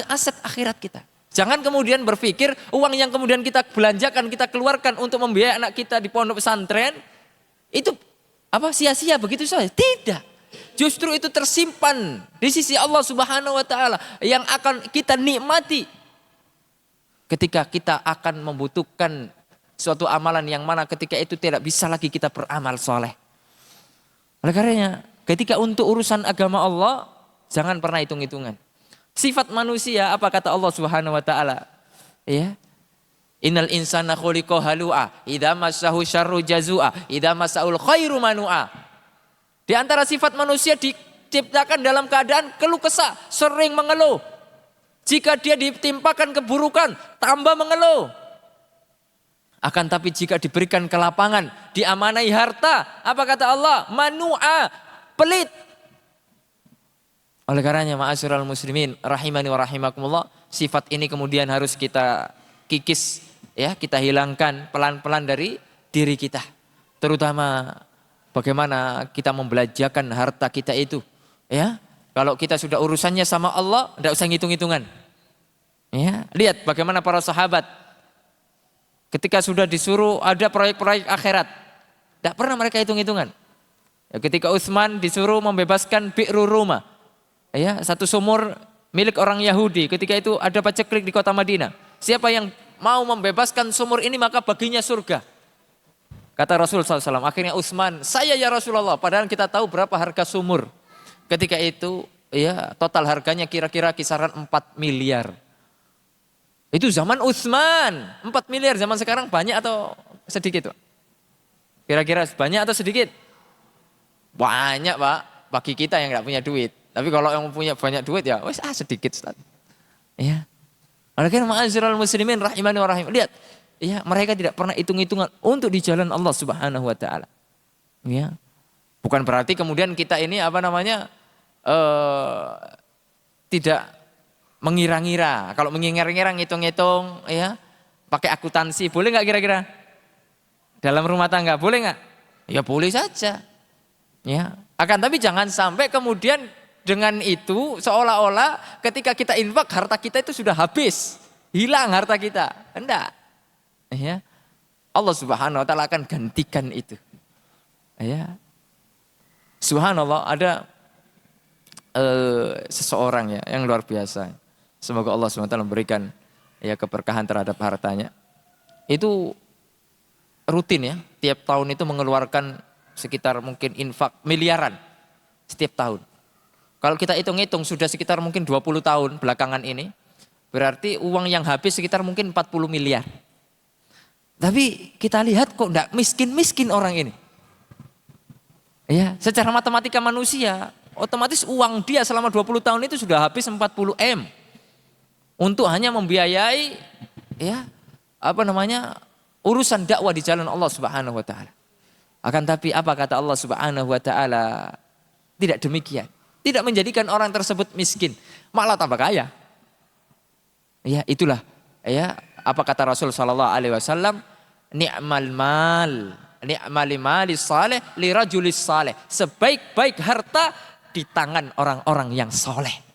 Aset akhirat kita. Jangan kemudian berpikir uang yang kemudian kita belanjakan, kita keluarkan untuk membiayai anak kita di pondok pesantren itu sia-sia begitu saja. Tidak. Justru itu tersimpan di sisi Allah Subhanahu wa taala yang akan kita nikmati ketika kita akan membutuhkan suatu amalan yang mana ketika itu tidak bisa lagi kita beramal soleh. Oleh karenanya, ketika untuk urusan agama Allah, jangan pernah hitung-hitungan. Sifat manusia, apa kata Allah Subhanahu wa taala? Ya. Innal insana khuliqa halu'a, idza massahu syarru jazua, idza massaul khairu manua. Di antara sifat manusia diciptakan dalam keadaan keluh kesah, sering mengeluh. Jika dia ditimpakan keburukan, tambah mengeluh. Akan tapi jika diberikan kelapangan, diamanai harta, apa kata Allah? Manua, pelit. Oleh karenanya ma'asyiral muslimin rahimani wa rahimakumullah, sifat ini kemudian harus kita kikis, ya, kita hilangkan pelan-pelan dari diri kita. Terutama bagaimana kita membelanjakan harta kita itu, ya. Kalau kita sudah urusannya sama Allah, tidak usah ngitung-hitungan. Ya, lihat bagaimana para sahabat ketika sudah disuruh ada proyek-proyek akhirat, tidak pernah mereka hitung-hitungan. Ya, ketika Utsman disuruh membebaskan Bi'ru Ruma, ya, satu sumur milik orang Yahudi, ketika itu ada paceklik di kota Madinah. Siapa yang mau membebaskan sumur ini maka baginya surga. Kata Rasul SAW, akhirnya Utsman, saya ya Rasulullah, padahal kita tahu berapa harga sumur. Ketika itu ya total harganya kira-kira kisaran 4 miliar. Itu zaman Utsman, 4 miliar, zaman sekarang banyak atau sedikit, Pak? Kira-kira banyak atau sedikit? Banyak, Pak, bagi kita yang nggak punya duit. Tapi kalau yang punya banyak duit ya, wes sedikit, Ustaz. Ya. Oleh karena ma'asyiral muslimin rahimani wa rahim. Lihat, ya, mereka tidak pernah hitung-hitungan untuk di jalan Allah Subhanahu wa taala. Ya. Bukan berarti kemudian kita ini tidak mengira-ngira. Kalau mengira-ngira ngitung-ngitung ya, pakai akuntansi, boleh nggak kira-kira? Dalam rumah tangga boleh nggak? Ya boleh saja. Ya, akan tapi jangan sampai kemudian dengan itu seolah-olah ketika kita infak harta kita itu sudah habis, hilang harta kita. Enggak. Ya. Allah Subhanahu wa taala akan gantikan itu. Ya. Subhanallah, ada seseorang ya yang luar biasa. Semoga Allah SWT memberikan ya keberkahan terhadap hartanya. Itu rutin ya, tiap tahun itu mengeluarkan sekitar mungkin infak miliaran setiap tahun. Kalau kita hitung-hitung sudah sekitar mungkin 20 tahun belakangan ini, berarti uang yang habis sekitar mungkin 40 miliar. Tapi kita lihat kok enggak miskin-miskin orang ini. Ya, secara matematika manusia, otomatis uang dia selama 20 tahun itu sudah habis 40 M. Untuk hanya membiayai ya, urusan dakwah di jalan Allah Subhanahu wa taala. Akan tapi apa kata Allah Subhanahu wa taala? Tidak demikian. Tidak menjadikan orang tersebut miskin, malah tambah kaya. Ya, itulah ya, apa kata Rasul sallallahu alaihi wasallam? Ni'mal mali saleh li rajulis saleh. Sebaik-baik harta di tangan orang-orang yang soleh.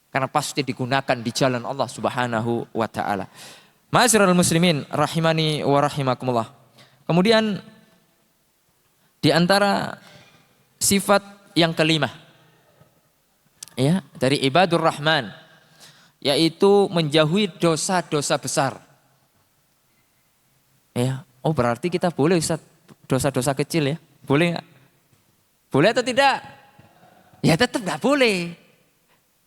Karena pasti digunakan di jalan Allah Subhanahu wa taala. Ma'asyiral muslimin rahimani wa rahimakumullah. Kemudian di antara sifat yang kelima ya dari ibadur rahman yaitu menjauhi dosa-dosa besar. Ya, oh berarti kita boleh Ustaz dosa-dosa kecil ya? Boleh enggak? Boleh atau tidak? Ya tetap enggak boleh.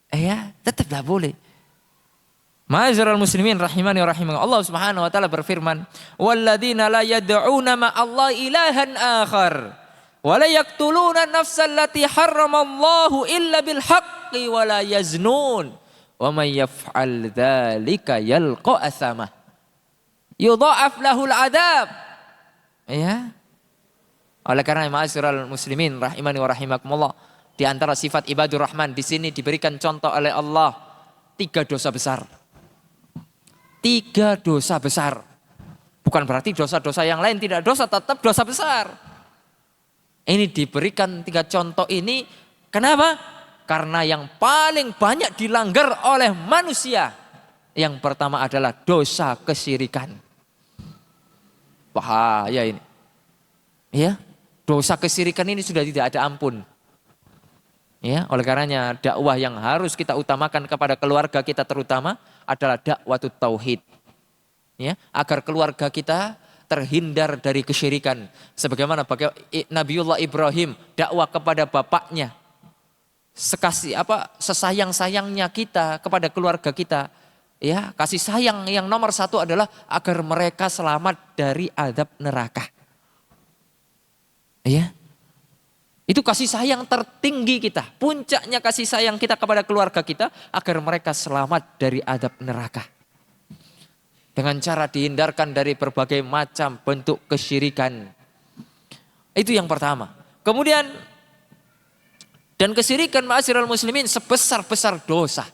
Ya, tetap enggak boleh. Ma'asyiral muslimin rahimani wa rahimakumullah. Allah Subhanahu wa taala berfirman, "Walladzina la yad'una ma'allahi ilahan akhar wa la yaqtuluna an-nafsal lati harramallahu illa bil haqqi wa la yaznun wa may yaf'al dzalika yalqa athamah yudha'af lahul adab." Ya. Oleh karena ma'asyiral muslimin rahimani wa rahimakumullah, di antara sifat ibadur rahman di sini diberikan contoh oleh Allah 3 dosa besar. 3 dosa besar. Bukan berarti dosa-dosa yang lain tidak dosa, tetap dosa besar. Ini diberikan 3 contoh ini. Kenapa? Karena yang paling banyak dilanggar oleh manusia. Yang pertama adalah dosa kesyirikan. Bahaya ini. Ya, dosa kesyirikan ini sudah tidak ada ampun. Ya, oleh karenanya dakwah yang harus kita utamakan kepada keluarga kita terutama adalah dakwah tauhid. Ya, agar keluarga kita terhindar dari kesyirikan. Sebagaimana Nabiullah Ibrahim dakwah kepada bapaknya. Sesayang-sayangnya kita kepada keluarga kita. Ya, kasih sayang yang nomor 1 adalah agar mereka selamat dari azab neraka. Ya. Itu kasih sayang tertinggi kita. Puncaknya kasih sayang kita kepada keluarga kita agar mereka selamat dari azab neraka. Dengan cara dihindarkan dari berbagai macam bentuk kesyirikan. Itu yang pertama. Kemudian dan kesyirikan ma'asyiral muslimin sebesar-besar dosa.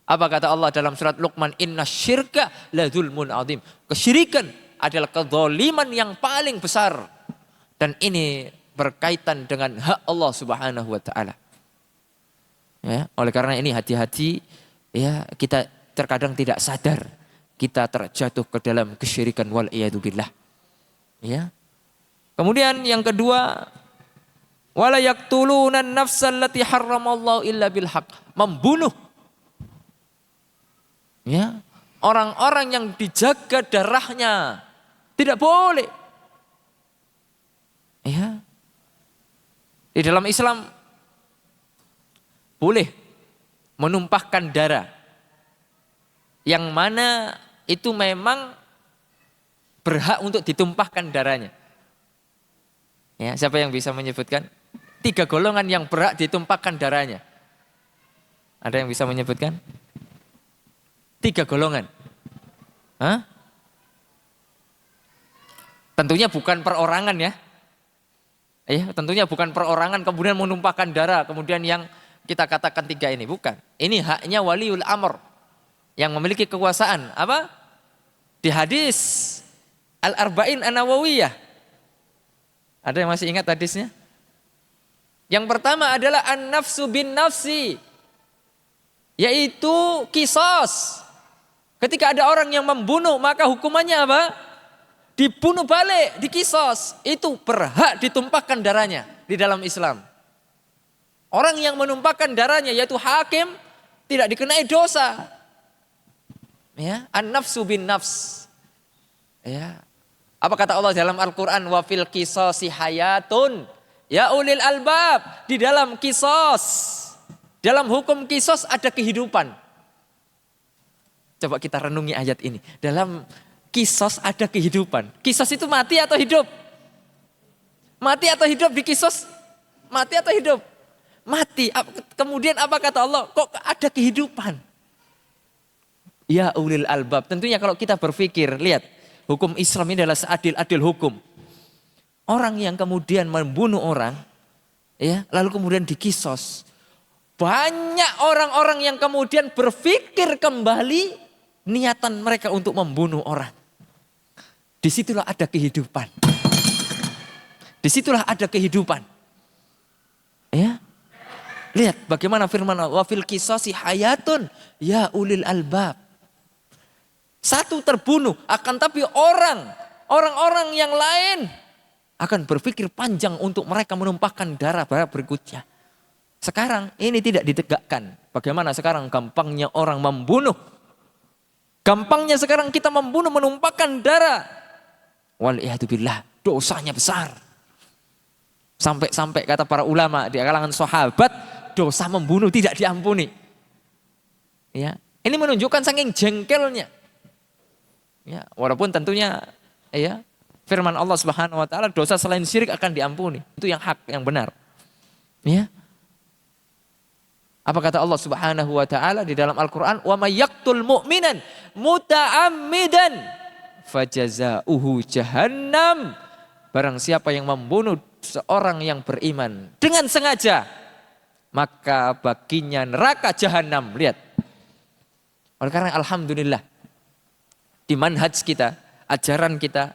Apa kata Allah dalam surat Luqman? Inna syirka la dzulmun adzim. Kesyirikan adalah kezaliman yang paling besar. Dan ini berkaitan dengan hak Allah Subhanahu wa taala. Ya, oleh karena ini hati-hati ya, kita terkadang tidak sadar kita terjatuh ke dalam kesyirikan wal iyadu billah. Ya. Kemudian yang kedua, wala yaqtuluna an-nafsal lati harramallahu illa bil haqq. Membunuh. Ya, orang-orang yang dijaga darahnya tidak boleh. Ya. Di dalam Islam boleh menumpahkan darah yang mana itu memang berhak untuk ditumpahkan darahnya. Ya, siapa yang bisa menyebutkan 3 golongan yang berhak ditumpahkan darahnya? Ada yang bisa menyebutkan? 3 golongan. Hah? Tentunya bukan perorangan ya. Ya, tentunya bukan perorangan kemudian menumpahkan darah, kemudian yang kita katakan tiga ini, bukan. Ini haknya waliul amr yang memiliki kekuasaan. Apa? Di hadis Al-Arba'in An-Nawawiyah. Ada yang masih ingat hadisnya? Yang pertama adalah an-nafsu bin nafsi, yaitu kisos. Ketika ada orang yang membunuh, maka hukumannya apa? Dibunuh balik, dikisos. Itu berhak ditumpahkan darahnya di dalam Islam. Orang yang menumpahkan darahnya yaitu hakim tidak dikenai dosa. Ya, an-nafsu bin nafs. Ya. Apa kata Allah dalam Al-Qur'an, wa fil qisasi hayatun ya ulil albab. Di dalam kisos, dalam hukum kisos ada kehidupan. Coba kita renungi ayat ini. Dalam kisos ada kehidupan. Kisos itu mati atau hidup? Mati atau hidup di kisos? Mati atau hidup? Mati. Kemudian apa kata Allah? Kok ada kehidupan? Ya ulil albab. Tentunya kalau kita berpikir, lihat. Hukum Islam ini adalah seadil-adil hukum. Orang yang kemudian membunuh orang, ya, lalu kemudian dikisos. Banyak orang-orang yang kemudian berpikir kembali niatan mereka untuk membunuh orang. Disitulah ada kehidupan. Disitulah ada kehidupan. Ya. Lihat bagaimana firman Allah, wa fil qisasi hayatun ya ulil albab. Satu terbunuh, akan tapi orang-orang yang lain akan berpikir panjang untuk mereka menumpahkan darah berikutnya. Sekarang ini tidak ditegakkan. Bagaimana sekarang gampangnya orang membunuh. Gampangnya sekarang kita membunuh, menumpahkan darah. Wal'iyahdubillah, dosanya besar. Sampai-sampai kata para ulama di kalangan sahabat, dosa membunuh tidak diampuni. Ya, ini menunjukkan saking jengkelnya. Ya, walaupun tentunya ya firman Allah Subhanahu wa taala dosa selain syirik akan diampuni. Itu yang hak, yang benar. Ya. Apa kata Allah Subhanahu wa taala di dalam Al-Qur'an? Wa may yaqtul mu'minan muta'ammidan fajazaohu jahannam. Barang siapa yang membunuh seorang yang beriman dengan sengaja, maka baginya neraka jahanam. Lihat. Oleh karena alhamdulillah di manhaj kita, ajaran kita,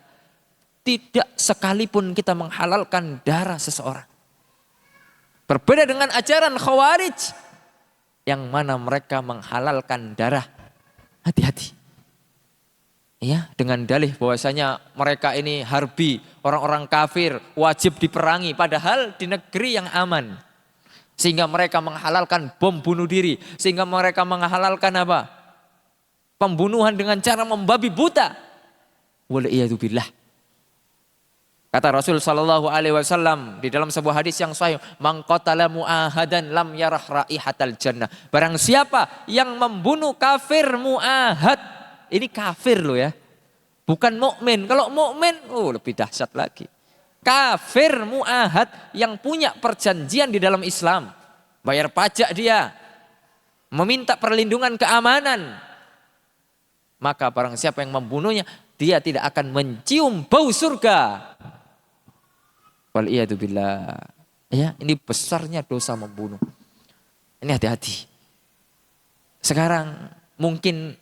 tidak sekalipun kita menghalalkan darah seseorang. Berbeda dengan ajaran Khawarij, yang mana mereka menghalalkan darah. Hati-hati. Ya, dengan dalih bahwasanya mereka ini harbi, orang-orang kafir, wajib diperangi. Padahal di negeri yang aman. Sehingga mereka menghalalkan bom bunuh diri. Sehingga mereka menghalalkan apa? Pembunuhan dengan cara membabi buta. Wal'iyadzubillah. Kata Rasul sallallahu alaihi wasallam di dalam sebuah hadis yang sahih, "Man qatala mu'ahadan lam yarah raihatal jannah." Barang siapa yang membunuh kafir mu'ahad. Ini kafir loh ya. Bukan mukmin. Kalau mukmin lebih dahsyat lagi. Kafir mu'ahad yang punya perjanjian di dalam Islam. Bayar pajak dia. Meminta perlindungan keamanan. Maka barang siapa yang membunuhnya, dia tidak akan mencium bau surga. Wal'iyadzubillah. Ya, ini besarnya dosa membunuh. Ini hati-hati. Sekarang mungkin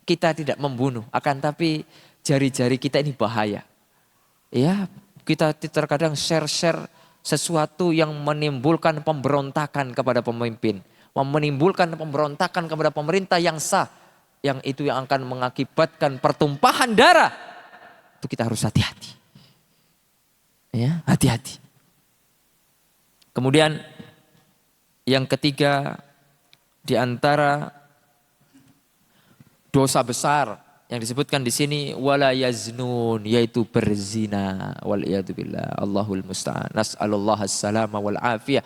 kita tidak membunuh, akan tapi jari-jari kita ini bahaya. Ya, kita terkadang share-share sesuatu yang menimbulkan pemberontakan kepada pemimpin, menimbulkan pemberontakan kepada pemerintah yang sah. Yang itu yang akan mengakibatkan pertumpahan darah. Itu kita harus hati-hati. Ya, hati-hati. Kemudian yang ketiga di antara dosa besar yang disebutkan di sini wala yaznun, yaitu berzina. Wal'iyadzubillah. Allahul musta'an. Nas'alullah as-salama wal afiyah.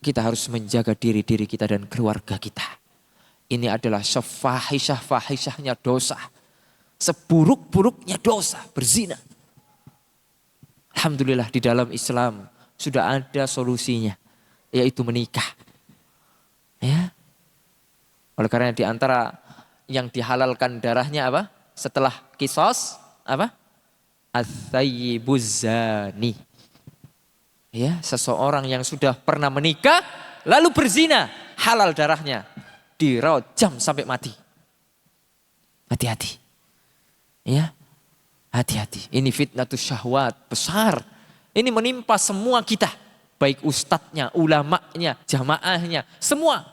Kita harus menjaga diri kita dan keluarga kita. Ini adalah sefahisyah-fahisyahnya dosa. Seburuk-buruknya dosa, berzina. Alhamdulillah di dalam Islam sudah ada solusinya. Yaitu menikah. Ya. Oleh karena di antara yang dihalalkan darahnya apa? Setelah kisos, apa? Ats-tsayyibuz zani. Ya, seseorang yang sudah pernah menikah, lalu berzina, halal darahnya, dirajam sampai mati. Hati-hati. Ya, hati-hati. Ini fitnatus syahwat besar. Ini menimpa semua kita. Baik ustadznya, ulamanya, jamaahnya, semua.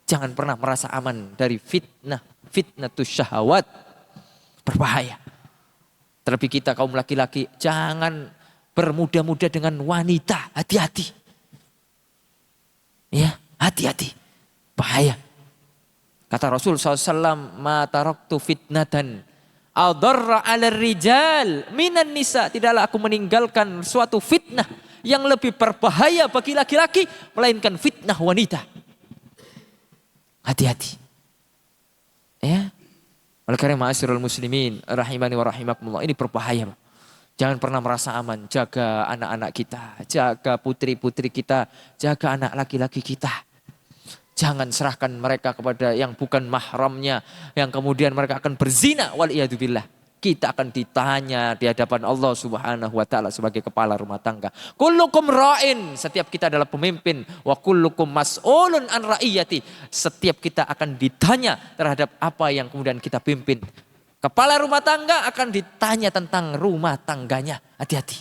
Jangan pernah merasa aman dari fitnatus syahwat. Berbahaya. Terlebih kita kaum laki-laki, jangan bermudah-mudah dengan wanita. Hati-hati. Ya, hati-hati. Bahaya. Kata Rasul SAW, ma taraktu fitnatan adarra 'ala rijal minan nisa. Tidaklah aku meninggalkan suatu fitnah yang lebih berbahaya bagi laki-laki melainkan fitnah wanita. Hati-hati. Ya. Oleh karena ma'asyiral muslimin rahimani wa rahimakumullah, ini berbahaya. Jangan pernah merasa aman. Jaga anak-anak kita, jaga putri-putri kita, jaga anak laki-laki kita. Jangan serahkan mereka kepada yang bukan mahramnya, yang kemudian mereka akan berzina. Waliyadzubillah. Kita akan ditanya di hadapan Allah Subhanahu wa taala sebagai kepala rumah tangga. Kullukum ra'in, setiap kita adalah pemimpin, wa kullukum mas'ulun an ra'iyati. Setiap kita akan ditanya terhadap apa yang kemudian kita pimpin. Kepala rumah tangga akan ditanya tentang rumah tangganya. Hati-hati.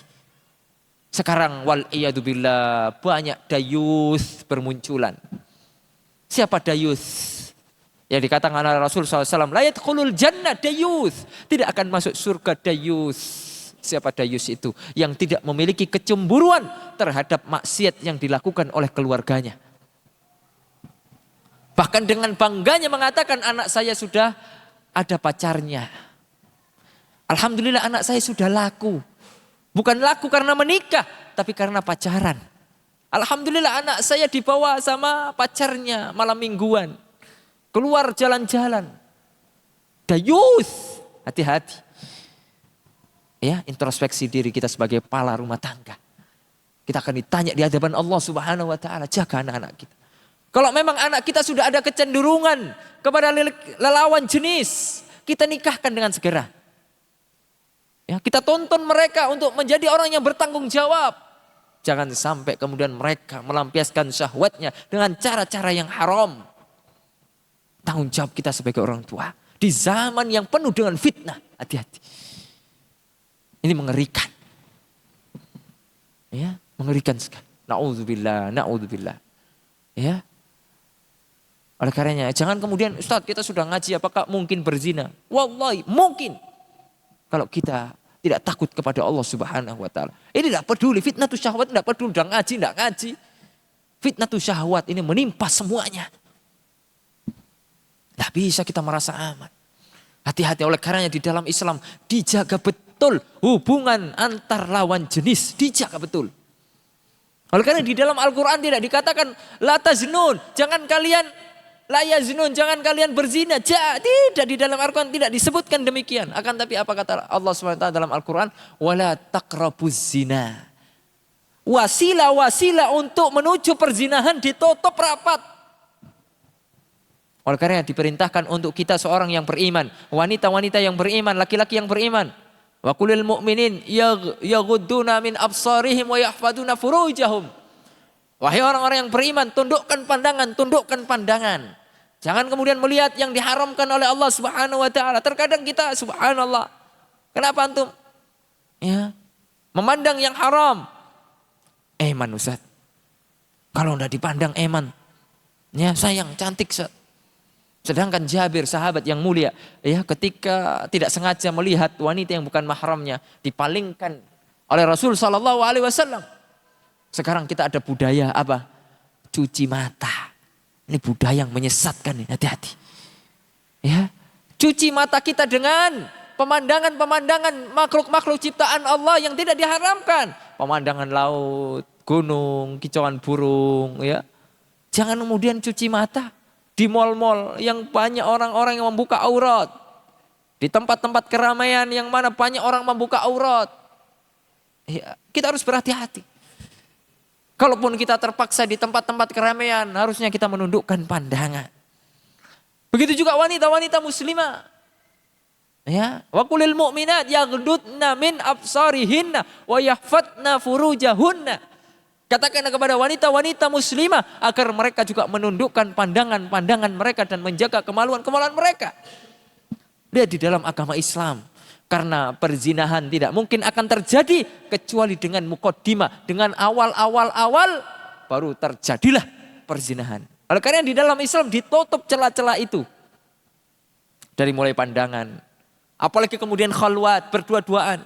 Sekarang waliyadzubillah banyak dayus bermunculan. Siapa dayus? Yang dikatakan oleh Rasul SAW, la yadkhulul jannah dayus. Tidak akan masuk surga dayus. Siapa dayus itu? Yang tidak memiliki kecemburuan terhadap maksiat yang dilakukan oleh keluarganya. Bahkan dengan bangganya mengatakan, anak saya sudah ada pacarnya. Alhamdulillah anak saya sudah laku. Bukan laku karena menikah, tapi karena pacaran. Alhamdulillah anak saya dibawa sama pacarnya malam mingguan. Keluar jalan-jalan. Dayus. Hati-hati. Ya, introspeksi diri kita sebagai kepala rumah tangga. Kita akan ditanya di hadapan Allah Subhanahu wa taala, jaga anak-anak kita. Kalau memang anak kita sudah ada kecenderungan kepada lelawan jenis, kita nikahkan dengan segera. Ya, kita tonton mereka untuk menjadi orang yang bertanggung jawab. Jangan sampai kemudian mereka melampiaskan syahwatnya dengan cara-cara yang haram. Tanggung jawab kita sebagai orang tua. Di zaman yang penuh dengan fitnah. Hati-hati. Ini mengerikan. Ya, mengerikan sekali. Na'udzubillah, na'udzubillah. Ya. Oleh karenanya, jangan kemudian, Ustaz kita sudah ngaji, apakah mungkin berzina? Wallahi, mungkin. Kalau kita tidak takut kepada Allah Subhanahu wa taala. Ini tidak peduli fitnatus syahwat, tidak peduli udah ngaji, tidak ngaji. Fitnatus syahwat ini menimpa semuanya. Tidak bisa kita merasa aman. Hati-hati, oleh karenanya di dalam Islam dijaga betul hubungan antar lawan jenis, dijaga betul. Oleh karena di dalam Al-Quran tidak dikatakan la taznun, jangan kalian la yaznun, jangan kalian berzina. Tidak, di dalam Al-Quran tidak disebutkan demikian. Akan tapi apa kata Allah SWT dalam Al-Quran? Wala taqrabuz zina. Wasilah-wasilah untuk menuju perzinahan ditutup rapat. Oleh karena diperintahkan untuk kita seorang yang beriman, wanita-wanita yang beriman, laki-laki yang beriman. Wa qulil mu'minin yaghudduna min absarihim wa yahfaduna furujahum. Wahai orang-orang yang beriman, tundukkan pandangan, tundukkan pandangan. Jangan kemudian melihat yang diharamkan oleh Allah Subhanahu wa taala. Terkadang kita subhanallah. Kenapa antum? Ya, memandang yang haram. Eman Ustaz. Kalau enggak dipandang eman. Ya, sayang, cantik Ustaz. Sedangkan Jabir sahabat yang mulia, ya, ketika tidak sengaja melihat wanita yang bukan mahramnya dipalingkan oleh Rasul sallallahu alaihi wasallam. Sekarang kita ada budaya apa? Cuci mata. Ini budaya yang menyesatkan nih, hati-hati. Ya, cuci mata kita dengan pemandangan-pemandangan makhluk-makhluk ciptaan Allah yang tidak diharamkan. Pemandangan laut, gunung, kicauan burung, ya. Jangan kemudian cuci mata di mal-mal yang banyak orang-orang yang membuka aurat. Di tempat-tempat keramaian yang mana banyak orang membuka aurat. Ya, kita harus berhati-hati. Kalaupun kita terpaksa di tempat-tempat keramaian, harusnya kita menundukkan pandangan. Begitu juga wanita-wanita muslimah. Ya, wa qulil mu'minat yaghdudna min absarihinna wa yahfatna furujahunna. Katakan kepada wanita-wanita muslimah agar mereka juga menundukkan pandangan-pandangan mereka dan menjaga kemaluan-kemaluan mereka. Lihat di dalam agama Islam. Karena perzinahan tidak mungkin akan terjadi kecuali dengan mukaddimah, dengan awal baru terjadilah perzinahan. Oleh karena di dalam Islam ditutup celah-celah itu. Dari mulai pandangan, apalagi kemudian khalwat, berdua-duaan.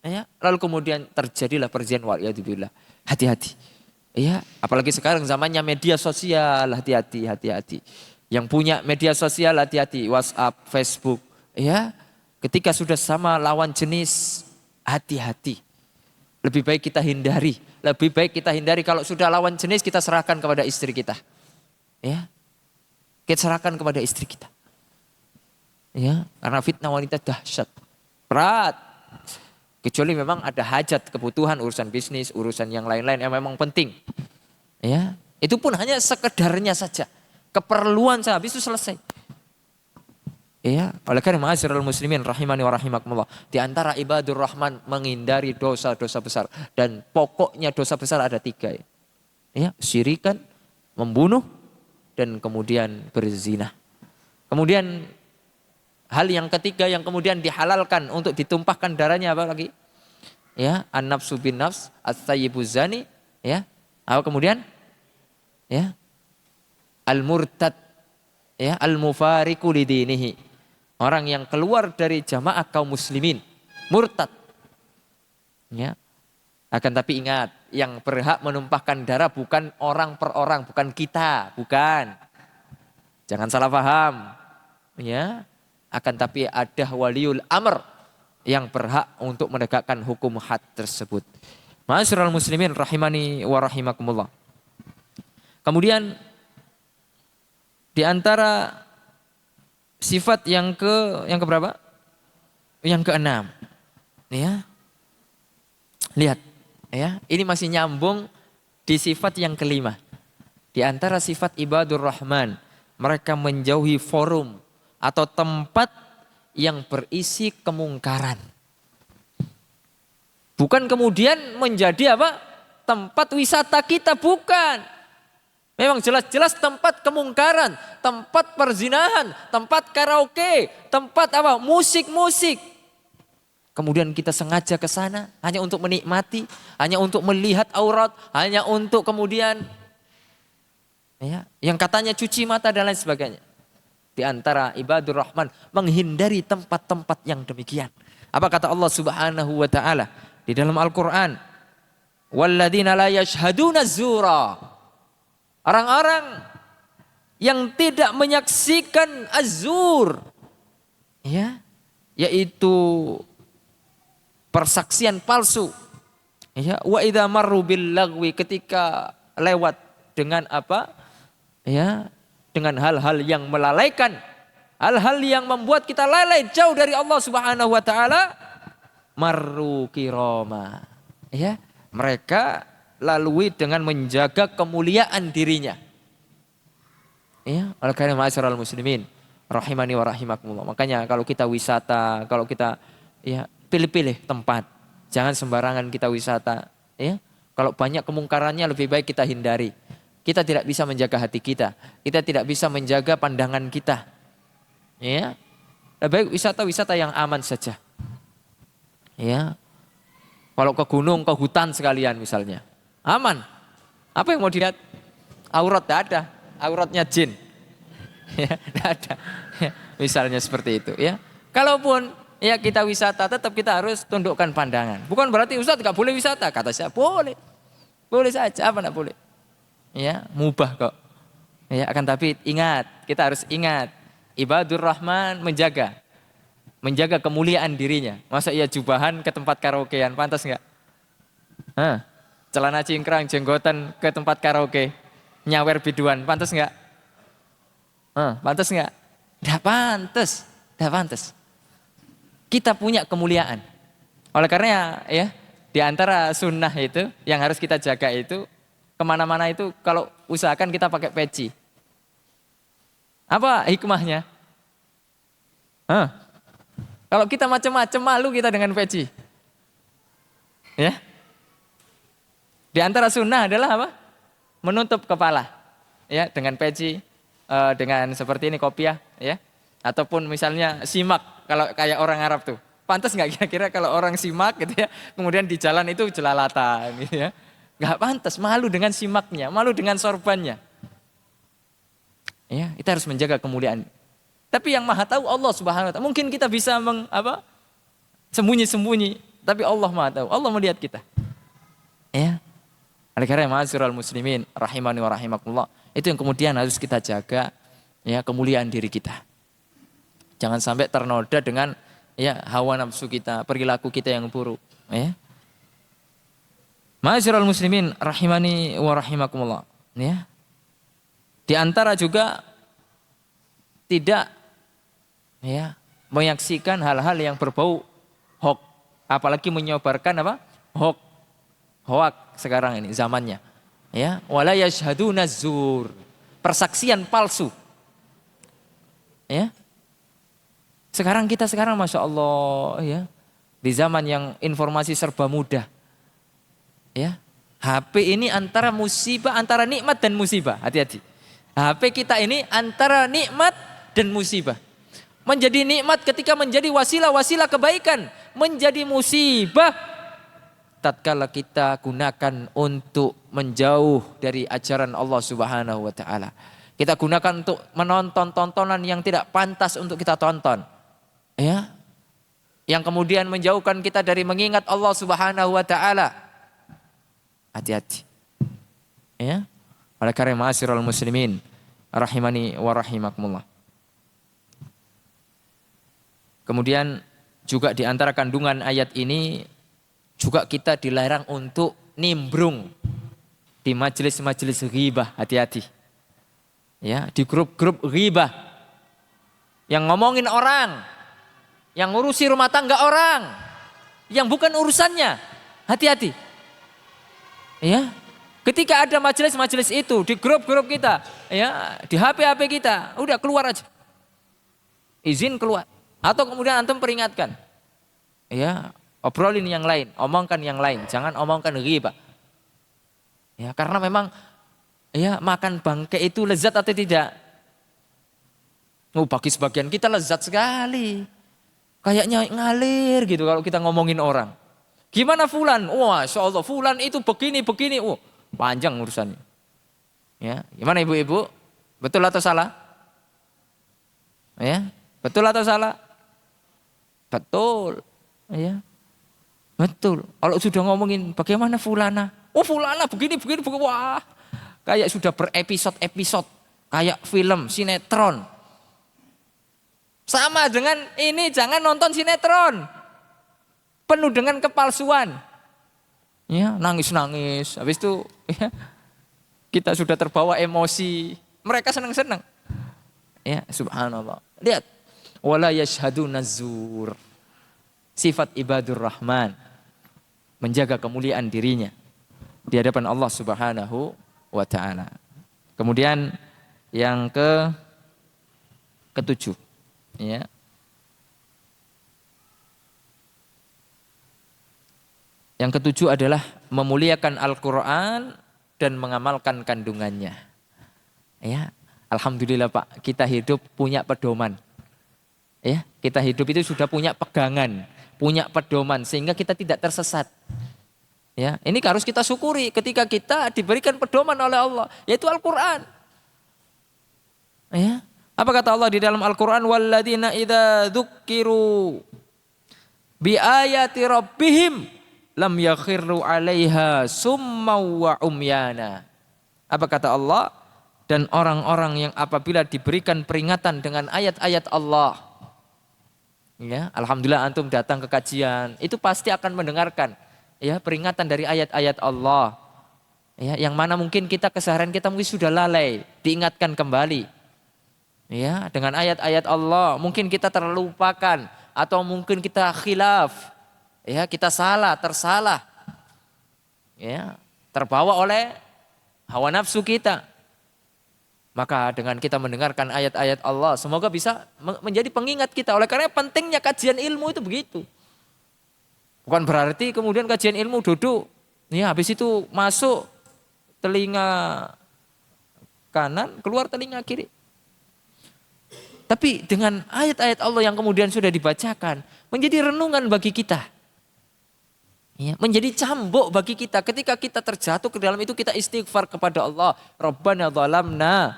Ya, lalu kemudian terjadilah perzinahan, waliyadzubillah. Hati-hati. Ya, apalagi sekarang zamannya media sosial, hati-hati. Yang punya media sosial hati-hati, WhatsApp, Facebook, ya. Ketika sudah sama lawan jenis, hati-hati. Lebih baik kita hindari. Lebih baik kita hindari kalau sudah lawan jenis kita serahkan kepada istri kita. Ya. Kita serahkan kepada istri kita. Ya, karena fitnah wanita dahsyat. Berat. Kecuali memang ada hajat, kebutuhan, urusan bisnis, urusan yang lain-lain yang memang penting. Ya, itu pun hanya sekedarnya saja. Keperluan saja, habis itu selesai. Ya, oleh karena ma'asyiral muslimin rahimani wa rahimakumullah, di antara ibadur rahman menghindari dosa-dosa besar, dan pokoknya dosa besar ada 3 ya. Ya, syirikan, membunuh, dan kemudian berzina. Kemudian hal yang ketiga yang kemudian dihalalkan untuk ditumpahkan darahnya apa lagi? Ya, an-nafsu bin nafs, as-sayyibuz zani, ya. Apa kemudian? Ya. Al-murtad, ya, al-mufariqu lidinihi. Orang yang keluar dari jamaah kaum muslimin, murtad. Ya. Akan tapi ingat, yang berhak menumpahkan darah bukan orang per orang, bukan kita, bukan. Jangan salah paham. Ya. Akan tapi ada waliul amr yang berhak untuk menegakkan hukum had tersebut. Ma'asyiral muslimin rahimani wa rahimakumullah. Kemudian di antara sifat yang keberapa? Yang ke-6. Ya. Lihat, ya. Ini masih nyambung di sifat yang ke-5. Di antara sifat ibadur rahman, mereka menjauhi forum atau tempat yang berisi kemungkaran. Bukan kemudian menjadi apa? Tempat wisata kita, bukan. Memang jelas-jelas tempat kemungkaran, tempat perzinahan, tempat karaoke, tempat apa? Musik-musik. Kemudian kita sengaja ke sana hanya untuk menikmati, hanya untuk melihat aurat, hanya untuk kemudian ya, yang katanya cuci mata dan lain sebagainya. Di antara ibadur rahman menghindari tempat-tempat yang demikian. Apa kata Allah Subhanahu wa taala di dalam Al-Qur'an? Walladzina la yashhaduna zura. Orang-orang yang tidak menyaksikan azur, ya, yaitu persaksian palsu. Ya, wa idza marru bil lagwi, ketika lewat dengan apa? Ya, dengan hal-hal yang melalaikan, hal-hal yang membuat kita lalai jauh dari Allah Subhanahu wa taala, marru kirama. Ya, mereka lalui dengan menjaga kemuliaan dirinya. Ya, oleh karena ma'asyiral muslimin rahimani wa rahimakumullah. Makanya kalau kita wisata, kalau kita ya pilih-pilih tempat. Jangan sembarangan kita wisata, ya. Kalau banyak kemungkarannya lebih baik kita hindari. Kita tidak bisa menjaga hati kita. Kita tidak bisa menjaga pandangan kita. Ya. Lebih baik wisata-wisata yang aman saja. Ya. Kalau ke gunung, ke hutan sekalian misalnya. Aman. Apa yang mau dilihat? Aurat tidak ada. Auratnya jin. Ya, tidak ada. Ya, misalnya seperti itu. Ya. Kalaupun ya kita wisata, tetap kita harus tundukkan pandangan. Bukan berarti Ustaz gak boleh wisata. Kata saya boleh. Boleh saja. Apa tidak boleh? Ya, mubah kok. Ya, akan tapi ingat. Kita harus ingat. Ibadur Rahman menjaga kemuliaan dirinya. Masa ia jubahan ke tempat karaokean, pantas enggak? Hah? Celana cingkrang, jenggotan ke tempat karaoke, nyawer biduan, pantas enggak? Pantas enggak? Tidak pantas, tidak pantas. Kita punya kemuliaan. Oleh karena ya, di antara sunnah itu yang harus kita jaga itu, kemana-mana itu kalau usahakan kita pakai peci. Apa hikmahnya? Kalau kita macam-macam malu kita dengan peci. Ya. Di antara sunnah adalah apa? Menutup kepala, ya, dengan peci, dengan seperti ini kopiah, ya, ataupun misalnya simak kalau kayak orang Arab tuh. Pantas nggak kira-kira kalau orang simak gitu ya, kemudian di jalan itu jelalatan, gitu ya? Nggak pantas, malu dengan simaknya, malu dengan sorbannya. Ya, kita harus menjaga kemuliaan. Tapi yang maha tahu Allah Subhanahu wa ta'ala. Mungkin kita bisa sembunyi-sembunyi, tapi Allah maha tahu. Allah melihat kita. Ya. Oleh karena ma'asyiral muslimin rahimani wa rahimakumullah, itu yang kemudian harus kita jaga, ya, kemuliaan diri kita. Jangan sampai ternoda dengan, ya, hawa nafsu kita, perilaku kita yang buruk, ya. Ma'asyiral muslimin rahimani wa rahimakumullah, ya. Di antara juga tidak, ya, menyaksikan hal-hal yang berbau hoax, apalagi menyebarkan hoax sekarang ini zamannya, ya, wala yashhaduna zur, persaksian palsu, ya. Sekarang masya Allah, ya, di zaman yang informasi serba mudah, ya, HP ini antara musibah, antara nikmat dan musibah, hati-hati. HP kita ini antara nikmat dan musibah. Menjadi nikmat ketika menjadi wasilah kebaikan, menjadi musibah tatkala kita gunakan untuk menjauh dari ajaran Allah Subhanahu wa taala. Kita gunakan untuk menonton tontonan yang tidak pantas untuk kita tonton. Ya. Yang kemudian menjauhkan kita dari mengingat Allah Subhanahu wa taala. Hati-hati. Ya. Oleh karena ma'asyiral muslimin rahimani wa rahimakumullah. Kemudian juga di antara kandungan ayat ini juga kita dilarang untuk nimbrung di majelis-majelis ghibah, hati-hati. Ya, di grup-grup ghibah yang ngomongin orang, yang ngurusi rumah tangga orang, yang bukan urusannya. Hati-hati. Ya. Ketika ada majelis-majelis itu di grup-grup kita, ya, di HP-HP kita, udah keluar aja. Izin keluar. Atau kemudian antum peringatkan. Ya, obrolin yang lain, omongkan yang lain, jangan omongkan ghibah. Ya, karena memang, ya, makan bangkai itu lezat atau tidak? Bagi sebagian kita lezat sekali. Kayaknya ngalir gitu kalau kita ngomongin orang. Gimana fulan? Wah, insya Allah fulan itu begini. Oh, panjang urusannya. Ya, gimana ibu-ibu? Betul atau salah? Ya, betul atau salah? Betul. Ya. Betul. Kalau sudah ngomongin bagaimana fulana? Oh, fulana begini. Wah. Kayak sudah berepisode-episode. Kayak film, sinetron. Sama dengan ini, jangan nonton sinetron. Penuh dengan kepalsuan. Ya, nangis-nangis. Habis itu, ya, kita sudah terbawa emosi. Mereka senang-senang. Ya, subhanallah. Lihat. Wala yashhaduna zur. Sifat ibadur rahman. Menjaga kemuliaan dirinya di hadapan Allah Subhanahu wa ta'ala. Kemudian yang ketujuh. Ya. Yang ketujuh adalah memuliakan Al-Quran dan mengamalkan kandungannya. Ya, alhamdulillah Pak, kita hidup punya pedoman. Ya, kita hidup itu sudah punya pegangan, punya pedoman sehingga kita tidak tersesat. Ya, ini harus kita syukuri ketika kita diberikan pedoman oleh Allah, yaitu Al-Quran. Ya, apa kata Allah di dalam Al-Quran? Walladzina idza dzukkiru bi ayati rabbihim lam yakhirru 'alaiha summa wa umyana. Apa kata Allah? Dan orang-orang yang apabila diberikan peringatan dengan ayat-ayat Allah, ya, alhamdulillah antum datang ke kajian, itu pasti akan mendengarkan, ya, peringatan dari ayat-ayat Allah. Ya, yang mana mungkin kita keseharian kita mungkin sudah lalai, diingatkan kembali. Ya, dengan ayat-ayat Allah, mungkin kita terlupakan atau mungkin kita khilaf. Ya, kita tersalah. Ya, terbawa oleh hawa nafsu kita. Maka dengan kita mendengarkan ayat-ayat Allah, semoga bisa menjadi pengingat kita. Oleh karena pentingnya kajian ilmu itu begitu. Bukan berarti kemudian kajian ilmu duduk, Ya, habis itu masuk telinga kanan, keluar telinga kiri. Tapi dengan ayat-ayat Allah yang kemudian sudah dibacakan, menjadi renungan bagi kita. Ya, menjadi cambuk bagi kita. Ketika kita terjatuh ke dalam itu, kita istighfar kepada Allah. Rabbana zalamna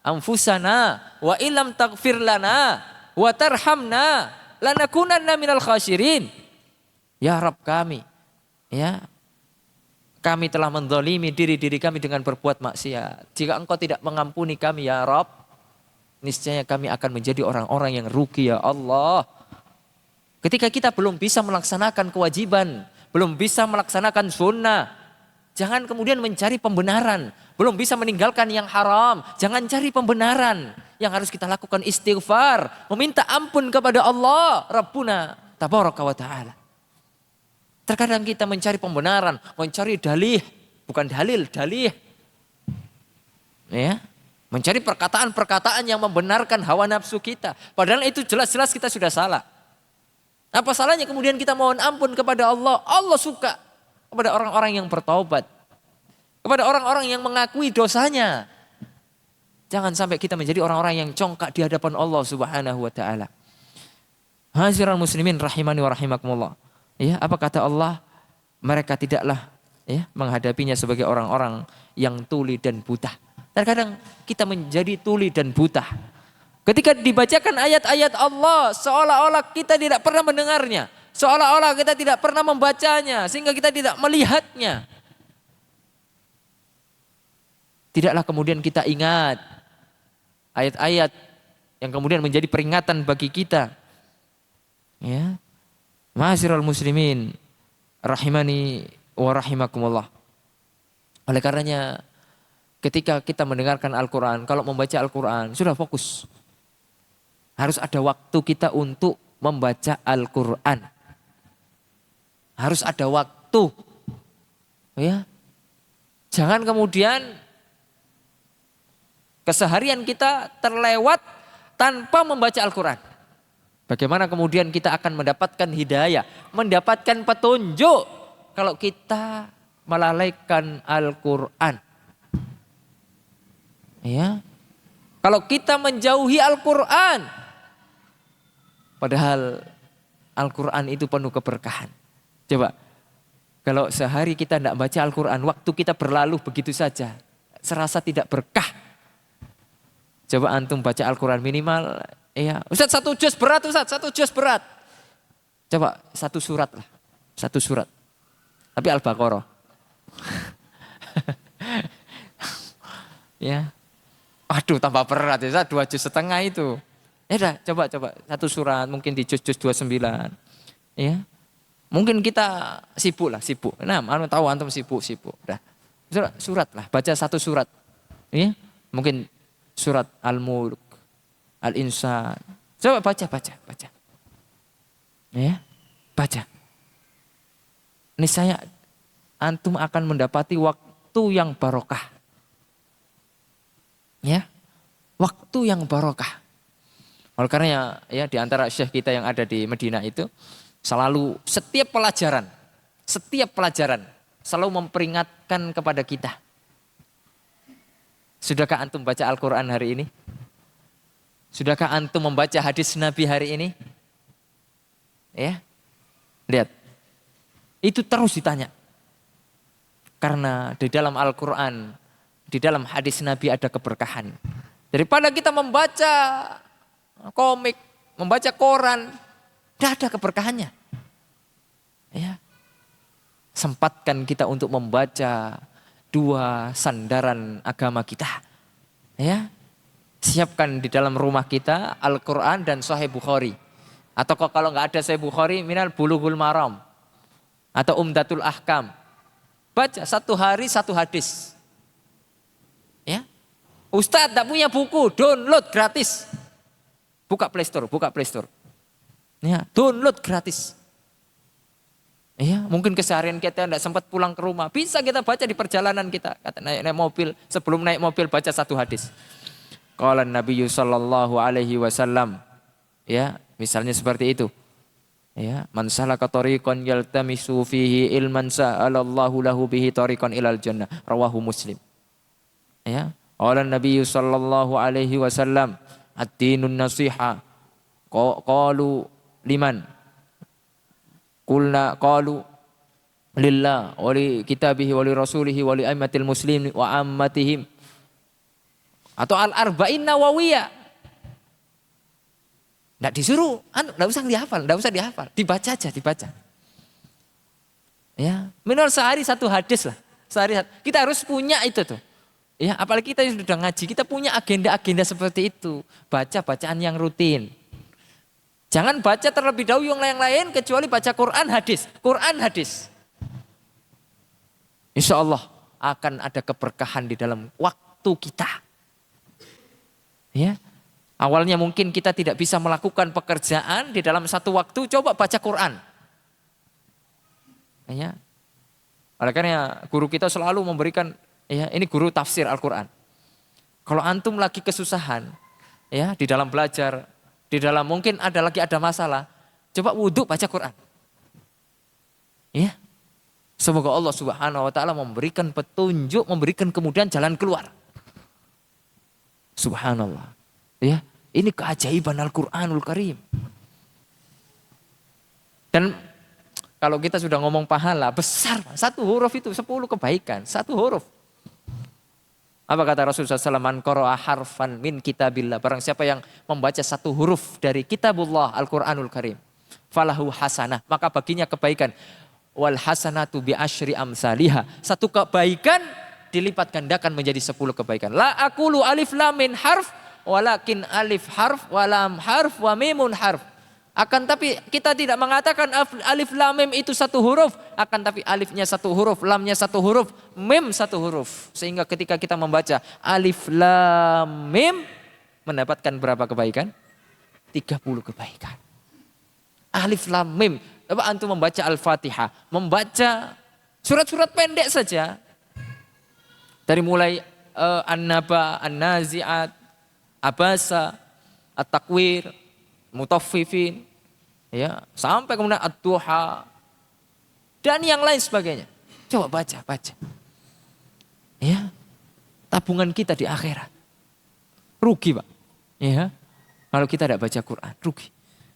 anfusana wa ilam taghfir lana wa tarhamna lanakunanna minal khasirin. Ya Rabb kami, ya, kami telah menzalimi diri-diri kami dengan berbuat maksiat. Jika Engkau tidak mengampuni kami ya Rabb, niscaya kami akan menjadi orang-orang yang rugi ya Allah. Ketika kita belum bisa melaksanakan kewajiban, belum bisa melaksanakan sunnah, jangan kemudian mencari pembenaran. Belum bisa meninggalkan yang haram, jangan cari pembenaran. Yang harus kita lakukan istighfar, meminta ampun kepada Allah, Rabbuna tabaraka wa ta'ala. Terkadang kita mencari pembenaran, mencari dalih, bukan dalil, dalih. Ya, mencari perkataan-perkataan yang membenarkan hawa nafsu kita. Padahal itu jelas-jelas kita sudah salah. Apa salahnya kemudian kita mohon ampun kepada Allah? Allah suka kepada orang-orang yang bertaubat. Kepada orang-orang yang mengakui dosanya. Jangan sampai kita menjadi orang-orang yang congkak di hadapan Allah Subhanahu wa taala. Hadirin muslimin rahimani wa rahimakumullah. Ya, apa kata Allah? Mereka tidaklah ya menghadapinya sebagai orang-orang yang tuli dan buta. Terkadang kita menjadi tuli dan buta. Ketika dibacakan ayat-ayat Allah, seolah-olah kita tidak pernah mendengarnya. Seolah-olah kita tidak pernah membacanya, sehingga kita tidak melihatnya. Tidaklah kemudian kita ingat ayat-ayat yang kemudian menjadi peringatan bagi kita. Ya. Ma'asyiral muslimin rahimani wa rahimakumullah. Oleh karenanya ketika kita mendengarkan Al-Quran, kalau membaca Al-Quran sudah fokus. Harus ada waktu kita untuk membaca Al-Quran. Harus ada waktu. Ya. Jangan kemudian keseharian kita terlewat tanpa membaca Al-Quran. Bagaimana kemudian kita akan mendapatkan hidayah, mendapatkan petunjuk kalau kita melalaikan Al-Quran. Ya. Kalau kita menjauhi Al-Quran, padahal Al-Quran itu penuh keberkahan. Coba, kalau sehari kita tidak baca Al-Quran, waktu kita berlalu begitu saja, serasa tidak berkah. Coba antum baca Al-Quran minimal, ya, Ustaz satu juz berat, Ustaz satu juz berat. Coba satu surat lah, satu surat. Tapi Al-Baqarah. Ya, aduh tambah berat ya, 2,5 juz itu. Ya udah, coba satu surat mungkin di juz 29. Ya. Mungkin kita sibuk lah, sibuk. Nah, tahu antum sibuk. Udah. Surat lah, baca satu surat. Ya. Mungkin surat Al-Mulk, Al-Insan. Coba baca. Ya. Baca. Niscaya antum akan mendapati waktu yang barokah. Ya. Waktu yang barokah. Oleh karena ya di antara syekh kita yang ada di Madinah itu selalu setiap pelajaran selalu memperingatkan kepada kita. Sudahkah antum baca Al-Quran hari ini? Sudahkah antum membaca hadis Nabi hari ini? Ya, lihat. Itu terus ditanya. Karena di dalam Al-Quran, di dalam hadis Nabi ada keberkahan. Daripada kita membaca komik, membaca koran, tidak ada keberkahannya. Ya. Sempatkan kita untuk membaca 2 sandaran agama kita. Ya. Siapkan di dalam rumah kita Al-Quran dan Sahih Bukhari. Atau kalau nggak ada Sahih Bukhari, minal Bulughul Maram atau Umdatul Ahkam. Baca 1 hari 1 hadis. Ya. Ustadz tak punya buku, download gratis. Buka Play Store. Ya, download gratis. Ya, mungkin keseharian kita tidak sempat pulang ke rumah, bisa kita baca di perjalanan kita. Kata naik mobil, sebelum naik mobil baca 1 hadis. Qala Nabi sallallahu alaihi wasallam. Ya, misalnya seperti itu. Ya, man salaka tariqan yaltamisu fihi ilman sa'alallahu lahu bihi tariqan ilal jannah. Rawahu Muslim. Ya, qala Nabi sallallahu alaihi wasallam, ad-dinun nasiha. Qalu liman? Qulna qalu lillah wa li kitabihi wa li rasulihi wa li aimmatil muslimin wa ammatihim. Atau al-arba'in nawawiyah. Nggak disuruh, nggak usah dihafal, dibaca aja, dibaca. Ya, minimal sehari satu hadis lah, kita harus punya itu tuh. Ya, apalagi kita yang sudah ngaji, kita punya agenda-agenda seperti itu, baca bacaan yang rutin. Jangan baca terlebih dahulu yang lain-lain kecuali baca Quran hadis. Insya Allah akan ada keberkahan di dalam waktu kita. Ya. Awalnya mungkin kita tidak bisa melakukan pekerjaan di dalam satu waktu, coba baca Quran. Ya. Oleh karena guru kita selalu memberikan, ya ini guru tafsir Al-Quran. Kalau antum lagi kesusahan, ya di dalam belajar, di dalam mungkin ada masalah, coba wudhu baca Quran. Ya. Semoga Allah Subhanahu wa taala memberikan petunjuk, memberikan kemudian jalan keluar. Subhanallah. Ya, ini keajaiban Al-Qur'anul Karim. Dan kalau kita sudah ngomong pahala besar, satu huruf itu 10 kebaikan, satu huruf. Apa kata Rasulullah SAW? Man qara'a harfan min kitabillah. Barang siapa yang membaca satu huruf dari kitabullah Al-Qur'anul Karim, falahu hasanah, maka baginya kebaikan. Wal hasanatu bi asyri amsalihha. Satu kebaikan dilipat gandakan menjadi 10 kebaikan. La aqulu alif lam min harf walakin alif harf wa lam harf wa mimun harf. Akan tapi kita tidak mengatakan alif lam mim itu satu huruf, akan tapi alifnya satu huruf, lamnya satu huruf, mim satu huruf. Sehingga ketika kita membaca alif lam mim mendapatkan berapa kebaikan? 30 kebaikan. Alif lam mim. Coba antum membaca Al-Fatihah, membaca surat-surat pendek saja. Dari mulai An-Naba, An-Nazi'at, Abasa, At-Takwir, Mutaffifin, ya, sampai kemudian Ad-Duha dan yang lain sebagainya. Coba baca. Ya. Tabungan kita di akhirat. Rugi, Pak. Ya. Kalau kita tidak baca Quran, rugi.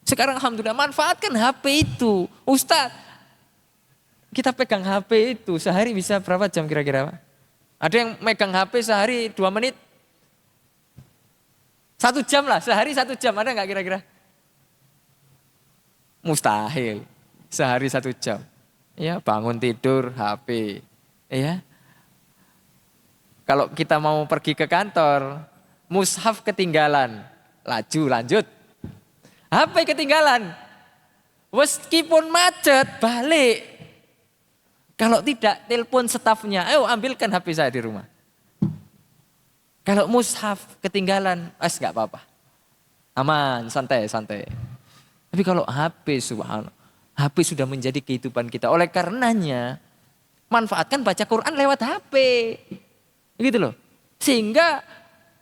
Sekarang alhamdulillah manfaatkan HP itu. Ustaz, kita pegang HP itu sehari bisa berapa jam kira-kira, Pak? Ada yang megang HP sehari 2 menit? 1 jam lah, sehari 1 jam, ada nggak kira-kira? Mustahil, sehari 1 jam. Ya, bangun tidur, HP. Ya. Kalau kita mau pergi ke kantor, mushaf ketinggalan, lanjut. HP ketinggalan, meskipun macet, balik. Kalau tidak, telepon stafnya, ayo ambilkan HP saya di rumah. Kalau mushaf ketinggalan, nggak apa-apa. Aman, santai. Tapi kalau HP, subhanallah, HP sudah menjadi kehidupan kita. Oleh karenanya, manfaatkan baca Quran lewat HP. Gitu loh. Sehingga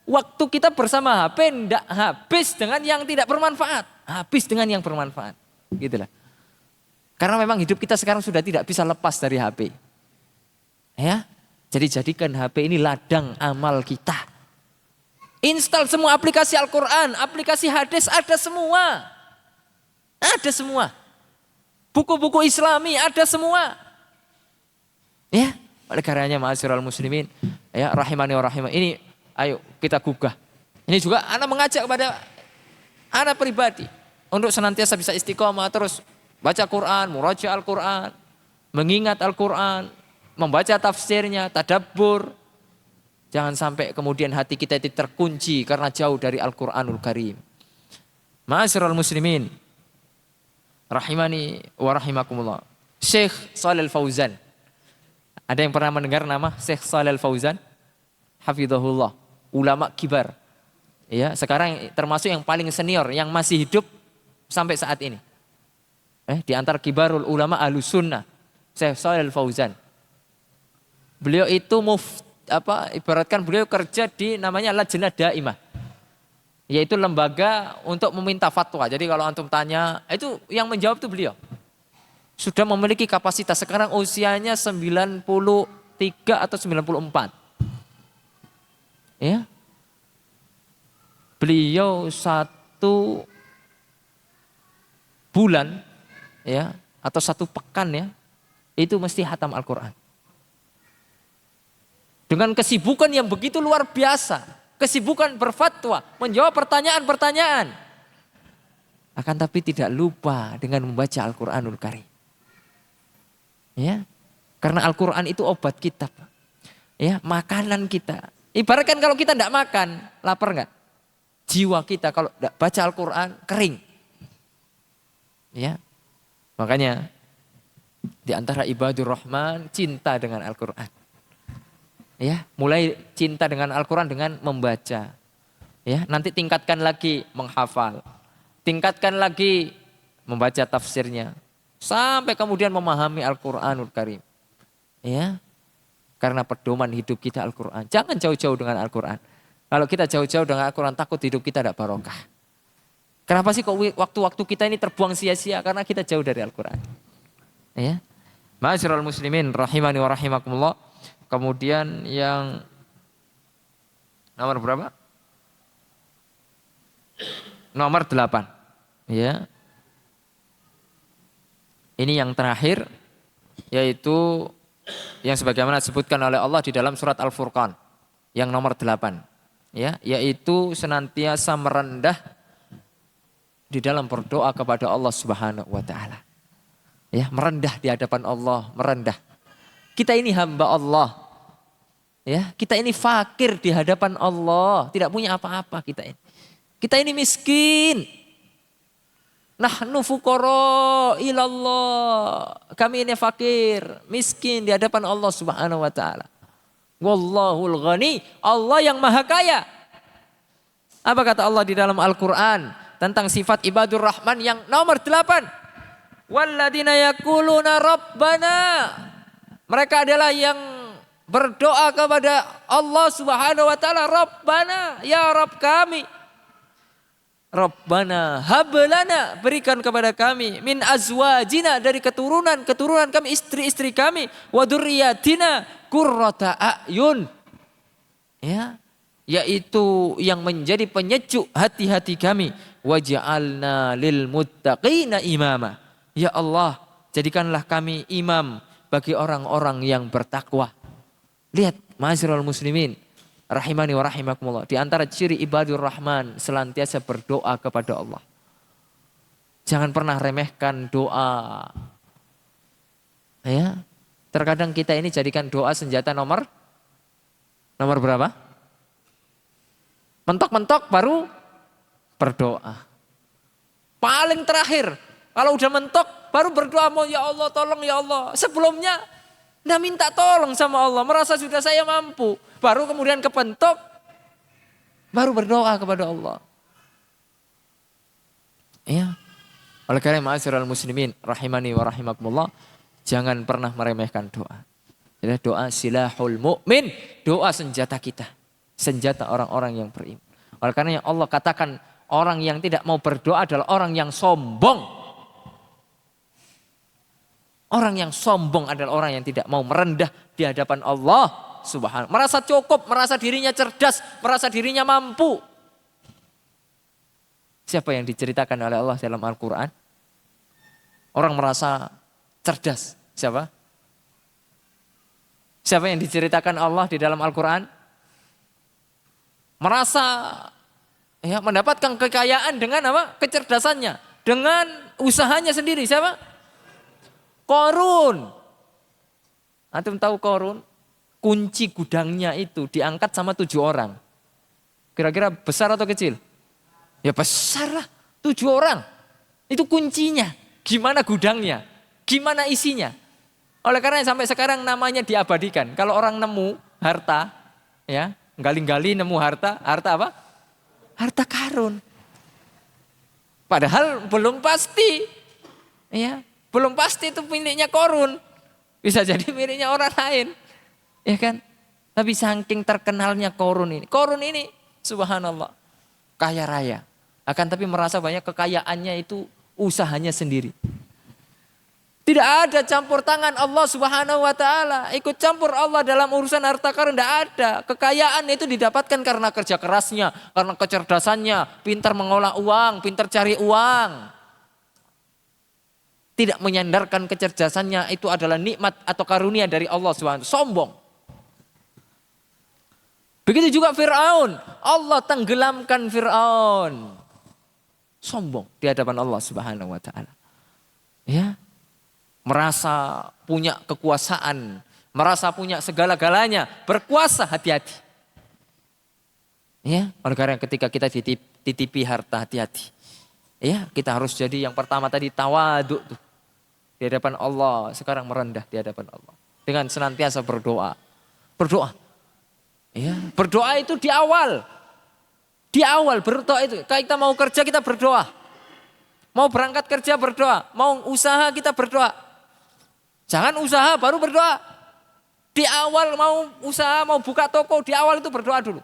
waktu kita bersama HP tidak habis dengan yang tidak bermanfaat. Habis dengan yang bermanfaat. Gitu lah. Karena memang hidup kita sekarang sudah tidak bisa lepas dari HP. Ya. Jadi jadikan HP ini ladang amal kita. Install semua aplikasi Al-Quran, aplikasi hadis, ada semua. Ada semua. Buku-buku Islami ada semua. Ya, oleh karenanya ma'asyiral muslimin, ya rahimani wa rahimah. Ini ayo kita gugah. Ini juga anak mengajak kepada anak pribadi untuk senantiasa bisa istiqomah terus baca Quran, muraja Al-Quran, mengingat Al-Quran, membaca tafsirnya, tadabbur. Jangan sampai kemudian hati kita itu terkunci karena jauh dari Al-Quranul Karim. Ma'asyiral muslimin, rahimani wa rahimakumullah. Syekh Shalal Fauzan. Ada yang pernah mendengar nama Syekh Shalal Fauzan? Hafizahullah. Ulama kibar. Ya, sekarang termasuk yang paling senior yang masih hidup sampai saat ini. Di antara kibarul ulama Ahlus Sunnah, Syekh Shalal Fauzan. Beliau itu ibaratkan beliau kerja di namanya Lajnah Daimah. Yaitu lembaga untuk meminta fatwa. Jadi kalau antum tanya, itu yang menjawab itu beliau. Sudah memiliki kapasitas, sekarang usianya 93 atau 94. Ya. Beliau 1 bulan ya atau 1 pekan ya itu mesti hatam Al-Quran. Dengan kesibukan yang begitu luar biasa, kesibukan berfatwa, menjawab pertanyaan-pertanyaan. Akan tapi tidak lupa dengan membaca Al-Quranul Karim. Ya, karena Al-Quran itu obat kita, ya, makanan kita. Ibaratkan kalau kita tidak makan, lapar nggak? Jiwa kita kalau tidak baca Al-Quran kering. Ya, makanya di antara ibadur Rahman cinta dengan Al-Quran. Ya, mulai cinta dengan Al-Quran dengan membaca. Ya, nanti tingkatkan lagi menghafal. Tingkatkan lagi membaca tafsirnya. Sampai kemudian memahami Al-Quranul Karim. Ya, karena pedoman hidup kita Al-Quran. Jangan jauh-jauh dengan Al-Quran. Kalau kita jauh-jauh dengan Al-Quran, takut hidup kita tidak barokah. Kenapa sih kok waktu-waktu kita ini terbuang sia-sia? Karena kita jauh dari Al-Quran. Ya, ma'asyiral muslimin rahimani wa rahimakumullah. Kemudian yang nomor berapa? Nomor 8. Ya. Ini yang terakhir, yaitu yang sebagaimana disebutkan oleh Allah di dalam surat Al-Furqan yang nomor 8, ya, yaitu senantiasa merendah di dalam berdoa kepada Allah Subhanahu wa taala. Ya, merendah di hadapan Allah, merendah. Kita ini hamba Allah. Ya, kita ini fakir di hadapan Allah, tidak punya apa-apa kita ini. Kita ini miskin. Nahnu fuqara ilallah. Kami ini fakir, miskin di hadapan Allah Subhanahu wa taala. Wallahul ghani, Allah yang maha kaya. Apa kata Allah di dalam Al-Qur'an tentang sifat ibadur Rahman yang nomor 8? Walladzina yaquluna rabbana. Mereka adalah yang berdoa kepada Allah Subhanahu wa taala, Rabbana, ya Rabb kami. Rabbana hablana, berikan kepada kami min azwajina, dari keturunan kami, istri-istri kami, wa dzurriyyatina qurrata a'yun. Ya, yaitu yang menjadi penyejuk hati-hati kami, waj'alna lil muttaqina imama. Ya Allah, jadikanlah kami imam bagi orang-orang yang bertakwa. Lihat, ma'asyiral muslimin rahimani wa rahimakumullah, di antara ciri ibadur Rahman senantiasa berdoa kepada Allah. Jangan pernah remehkan doa. Ya. Terkadang kita ini jadikan doa senjata nomor berapa? Mentok-mentok baru berdoa. Paling terakhir, kalau udah mentok baru berdoa, mau ya Allah tolong ya Allah. Sebelumnya nggak minta tolong sama Allah, merasa sudah saya mampu. Baru kemudian kepentok, baru berdoa kepada Allah. Ya. Oleh karena ma'asyiral muslimin rahimani wa rahimakumullah, jangan pernah meremehkan doa. Jadi doa silahul mu'min, doa senjata kita, senjata orang-orang yang beriman. Oleh karena Allah katakan orang yang tidak mau berdoa adalah orang yang sombong. Orang yang sombong adalah orang yang tidak mau merendah di hadapan Allah Subhanahu. Merasa cukup, merasa dirinya cerdas, merasa dirinya mampu. Siapa yang diceritakan oleh Allah dalam Al-Quran? Orang merasa cerdas. Siapa? Siapa yang diceritakan Allah di dalam Al-Quran? Merasa ya, mendapatkan kekayaan dengan apa? Kecerdasannya. Dengan usahanya sendiri. Siapa? Qarun. Antum tahu Qarun? Kunci gudangnya itu diangkat sama 7 orang. Kira-kira besar atau kecil? Ya besar lah, 7 orang. Itu kuncinya. Gimana gudangnya? Gimana isinya? Oleh karena sampai sekarang namanya diabadikan. Kalau orang nemu harta, ya, gali-gali nemu harta apa? Harta karun. Padahal belum pasti. Ya, belum pasti itu miliknya Qarun. Bisa jadi miliknya orang lain. Ya kan? Tapi saking terkenalnya Qarun ini. Qarun ini subhanallah. kaya raya. Akan tapi merasa banyak kekayaannya itu usahanya sendiri. Tidak ada campur tangan Allah Subhanahu wa taala. Ikut campur Allah dalam urusan harta karun tidak ada. Kekayaan itu didapatkan karena kerja kerasnya, karena kecerdasannya, pintar mengolah uang, pintar cari uang. Tidak menyandarkan kecerdasannya itu adalah nikmat atau karunia dari Allah Subhanahu wa taala. Sombong. Begitu juga Fir'aun. Allah tenggelamkan Fir'aun. Sombong di hadapan Allah Subhanahu wa taala. Ya. Merasa punya kekuasaan, merasa punya segala-galanya, berkuasa, hati-hati. Ya, oleh karena ketika kita titipi harta, hati-hati. Ya, kita harus jadi yang pertama tadi tawaduk tuh. Di hadapan Allah, sekarang merendah di hadapan Allah. Dengan senantiasa berdoa. Berdoa. Ya, berdoa itu di awal. Di awal berdoa itu. Kalau kita mau kerja kita berdoa. Mau berangkat kerja berdoa. Mau usaha kita berdoa. Jangan usaha baru berdoa. Di awal mau usaha, mau buka toko, di awal itu berdoa dulu.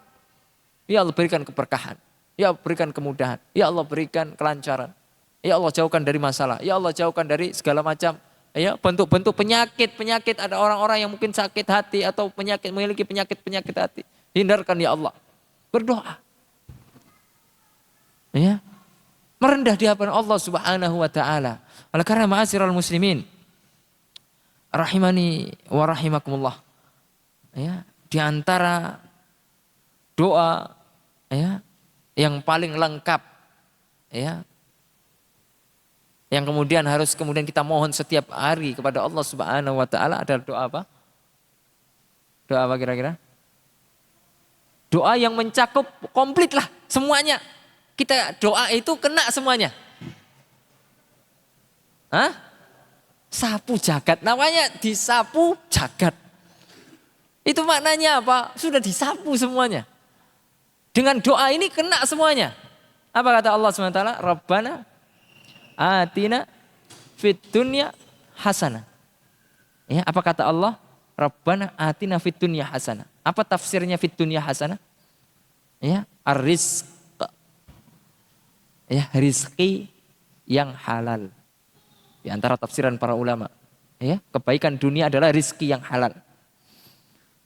Ya Allah berikan keberkahan. Ya Allah berikan kemudahan. Ya Allah berikan kelancaran. Ya Allah jauhkan dari masalah. Ya Allah jauhkan dari segala macam ya bentuk-bentuk penyakit ada orang-orang yang mungkin sakit hati atau memiliki penyakit hati. Hindarkan ya Allah. Berdoa. Ya. Merendah di hadapan Allah Subhanahu wa taala. Oleh karena ma'asyiral muslimin rahimani wa rahimakumullah. Ya, di antara doa ya yang paling lengkap ya yang kemudian harus kita mohon setiap hari kepada Allah Subhanahu wa taala adalah doa apa? Doa apa kira-kira? Doa yang mencakup komplit lah semuanya. Kita doa itu kena semuanya. Hah? Sapu jagat, namanya disapu jagat. Itu maknanya apa? Sudah disapu semuanya. Dengan doa ini kena semuanya. Apa kata Allah SWT? Rabbana atina fid dunya hasanah. Ya, apa kata Allah? Rabbana atina fid dunya hasanah. Apa tafsirnya fid dunya hasanah? Ya, ar-rizq. Ya, rizki yang halal. Di antara tafsiran para ulama, ya, kebaikan dunia adalah rizki yang halal.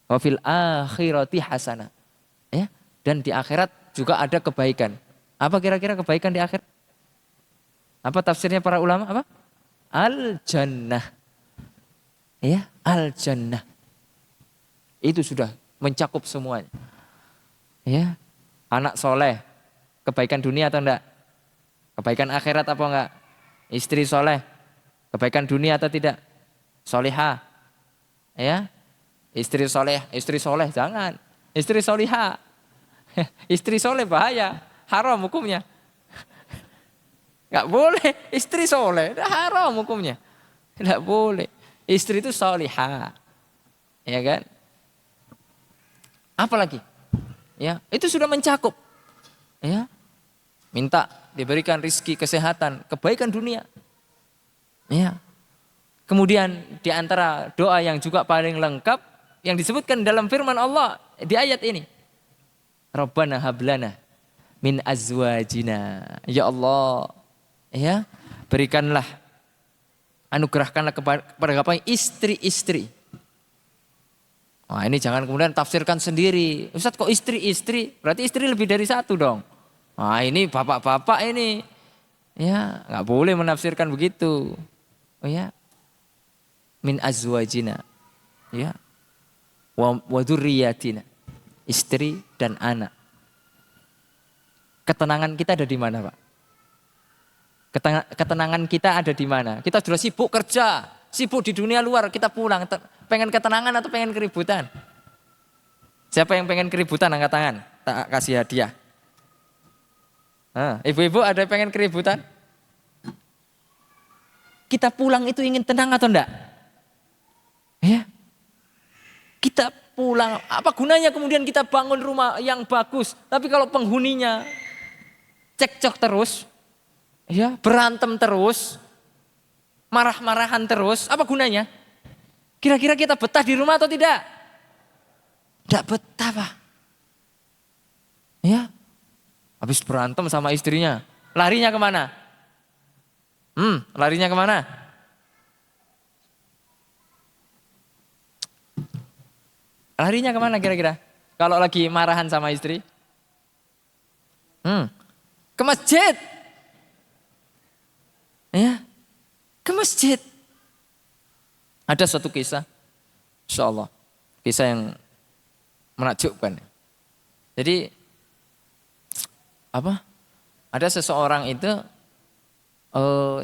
Wa fil akhirati hasanah. Ya, dan di akhirat juga ada kebaikan. Apa kira-kira kebaikan di akhirat? Apa tafsirnya para ulama? Apa? Al-jannah. Ya, al-jannah. Itu sudah mencakup semuanya. Ya, anak soleh, kebaikan dunia atau enggak? Kebaikan akhirat apa enggak? Istri soleh, kebaikan dunia atau tidak? Solihah. Ya. Istri soleh jangan. Istri solihah. Istri soleh bahaya. Haram hukumnya. Enggak boleh. Istri soleh. Haram hukumnya. Enggak boleh. Istri itu solihah. Ya kan? Apalagi? Ya, itu sudah mencakup. Ya. Minta diberikan rizki, kesehatan, kebaikan dunia. Ya. Kemudian di antara doa yang juga paling lengkap yang disebutkan dalam firman Allah di ayat ini. Rabbana hablana min azwajina. Ya Allah, ya, berikanlah, anugerahkanlah kepada istri-istri. Nah, ini jangan kemudian tafsirkan sendiri. Ustaz kok istri-istri? Berarti istri lebih dari satu dong. Nah, ini bapak-bapak ini. Ya, enggak boleh menafsirkan begitu. Oh ya. Min azwajina. Ya. Wa dzurriyyatina. Istri dan anak. Ketenangan kita ada di mana, Pak? Ketenangan kita ada di mana? Kita sudah sibuk kerja, sibuk di dunia luar, kita pulang. Pengen ketenangan atau pengen keributan? Siapa yang pengen keributan angkat tangan? Tak kasih hadiah. Nah, ibu-ibu ada yang pengen keributan? Kita pulang itu ingin tenang atau enggak? Ya. Kita pulang, apa gunanya kemudian kita bangun rumah yang bagus, tapi kalau penghuninya cekcok terus, ya, berantem terus, marah-marahan terus, apa gunanya? Kira-kira kita betah di rumah atau tidak? Tidak betah, Pak. Ya. Habis berantem sama istrinya, larinya kemana? Larinya kemana? Larinya kemana kira-kira? Kalau lagi marahan sama istri? Ke masjid. Ya, ke masjid. Ada suatu kisah, insya Allah, kisah yang menakjubkan. Jadi, ada seseorang itu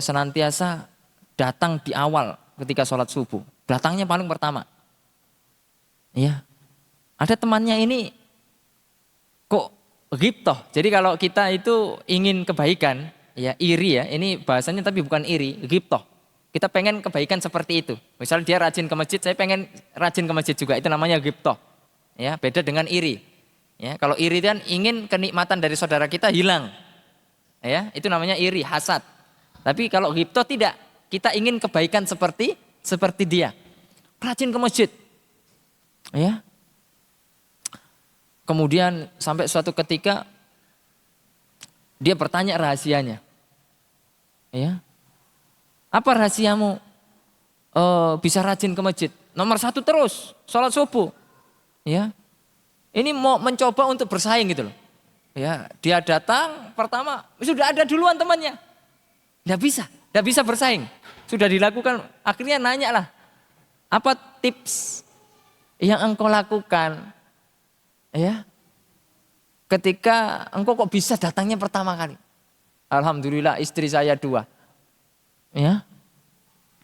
senantiasa datang di awal ketika sholat subuh. Datangnya paling pertama. Iya. Ada temannya ini kok ghibtoh. Jadi kalau kita itu ingin kebaikan, ya iri ya. Ini bahasanya tapi bukan iri, ghibtoh. Kita pengen kebaikan seperti itu. Misal dia rajin ke masjid, saya pengen rajin ke masjid juga. Itu namanya ghibtoh. Ya, beda dengan iri. Ya, kalau iri kan ingin kenikmatan dari saudara kita hilang. Ya, itu namanya iri, hasad. Tapi kalau ghibtoh tidak. Kita ingin kebaikan seperti dia. Rajin ke masjid. Ya. Kemudian sampai suatu ketika dia bertanya rahasianya. Ya. Apa rahasiamu bisa rajin ke masjid? Nomor 1 terus, sholat subuh. Ya. Ini mau mencoba untuk bersaing gitu loh. Ya, dia datang pertama sudah ada duluan temannya. Tidak bisa bersaing. Sudah dilakukan, akhirnya nanya lah. Apa tips yang engkau lakukan? Ya. Ketika engkau kok bisa datangnya pertama kali. Alhamdulillah istri saya 2. Ya.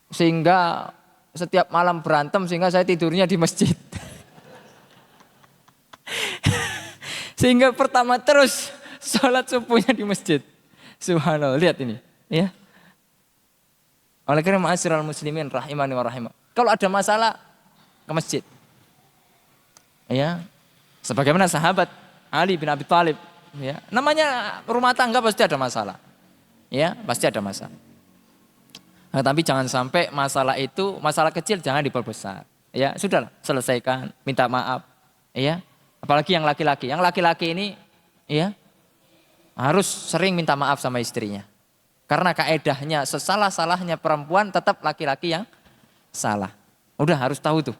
Sehingga setiap malam berantem sehingga saya tidurnya di masjid. Sehingga pertama terus sholat subuhnya di masjid. Subhanallah, lihat ini. Ya. Oleh karena ma'asyiral muslimin rahimani wa rahimah. Kalau ada masalah ke masjid. Ya. Sebagaimana sahabat Ali bin Abi Thalib. Ya. Namanya rumah tangga pasti ada masalah. Ya, pasti ada masalah. Nah, tapi jangan sampai masalah itu, masalah kecil jangan diperbesar. Ya, sudahlah, selesaikan, minta maaf. Ya. Apalagi yang laki-laki. Yang laki-laki ini ya harus sering minta maaf sama istrinya. Karena kaedahnya sesalah-salahnya perempuan tetap laki-laki yang salah. Udah harus tahu tuh.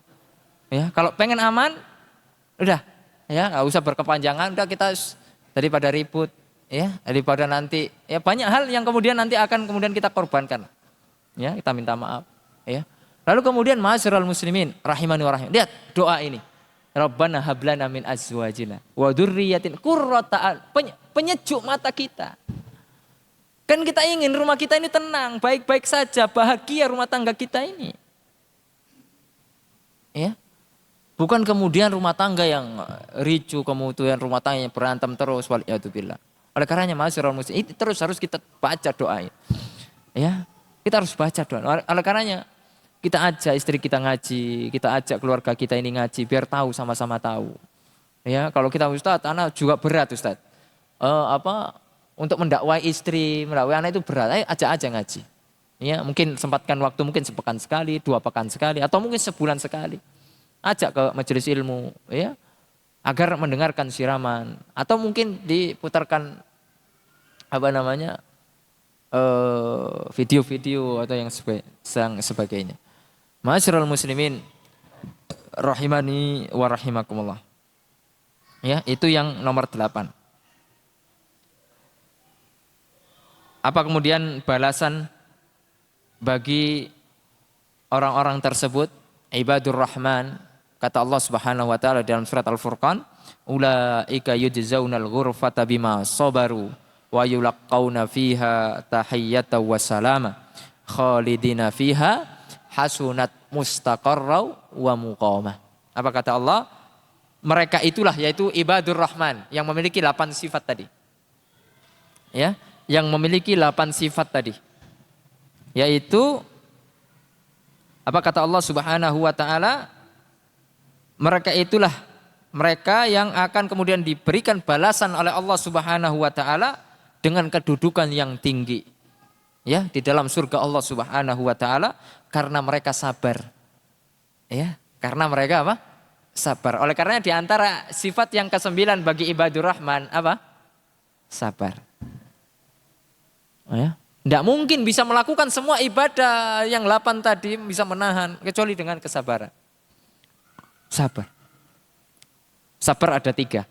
Ya, kalau pengen aman, udah ya nggak usah berkepanjangan. Udah kita daripada ribut, ya daripada nanti ya banyak hal yang kemudian nanti akan kemudian kita korbankan. Ya, kita minta maaf. Ya. Lalu kemudian ma'asyiral muslimin rahimani wa rahim. Lihat doa ini. Rabbana hablana min azwajina wa dzurriyyatin qurrata penyejuk mata kita. Kan kita ingin rumah kita ini tenang, baik-baik saja, bahagia rumah tangga kita ini. Ya. Bukan kemudian rumah tangga yang ricu, kemudian rumah tangga yang berantem terus waliyadzubillah. Oleh karenanya ma'asyiral muslimin terus harus kita baca doa ini. Ya. Kita harus baca doa. Oleh karenanya kita ajak istri kita ngaji, kita ajak keluarga kita ini ngaji biar tahu sama-sama tahu. Ya, kalau kita Ustadz, anak juga berat Ustadz. Untuk mendakwai istri, mendakwai anak itu berat. Ayo ajak aja ngaji. Ya, mungkin sempatkan waktu mungkin sepekan sekali, 2 pekan sekali atau mungkin sebulan sekali. Ajak ke majelis ilmu, ya. Agar mendengarkan siraman atau mungkin diputarkan video-video atau yang sebagainya. Ma'asyiral muslimin rahimani wa rahimakumullah. Ya, itu yang nomor 8. Apa kemudian balasan bagi orang-orang tersebut? Ibadur Rahman, kata Allah Subhanahu wa taala dalam surat Al-Furqan, ulaika yujzaunal ghurfata bima sabaru wa yulaqauna fiha tahiyyatan wa salama khalidina fiha hasunat mustaqarrau wa muqamah. Apa kata Allah? Mereka itulah yaitu ibadur rahman yang memiliki 8 sifat tadi. Ya, yang memiliki 8 sifat tadi. Yaitu apa kata Allah Subhanahu wa taala? Mereka itulah mereka yang akan kemudian diberikan balasan oleh Allah Subhanahu wa taala dengan kedudukan yang tinggi. Ya, di dalam surga Allah Subhanahu wa taala karena mereka sabar. Ya, karena mereka apa? Sabar. Oleh karenanya di antara sifat yang ke-9 bagi ibadur rahman apa? sabar. Ya. Tidak mungkin bisa melakukan semua ibadah yang 8 tadi bisa menahan kecuali dengan kesabaran. Sabar. Sabar ada 3.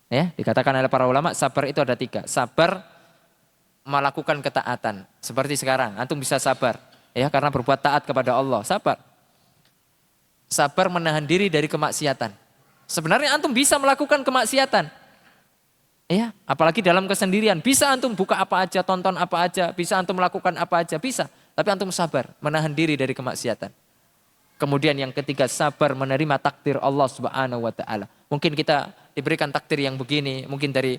Ya, dikatakan oleh para ulama sabar itu ada 3. Sabar melakukan ketaatan. Seperti sekarang, antum bisa sabar. Ya, karena berbuat taat kepada Allah. Sabar. Sabar menahan diri dari kemaksiatan. Sebenarnya antum bisa melakukan kemaksiatan. Ya, apalagi dalam kesendirian. Bisa antum buka apa aja, tonton apa aja. Bisa antum melakukan apa aja, bisa. Tapi antum sabar, menahan diri dari kemaksiatan. Kemudian yang ketiga, sabar menerima takdir Allah Subhanahu wa ta'ala. Mungkin kita diberikan takdir yang begini, mungkin dari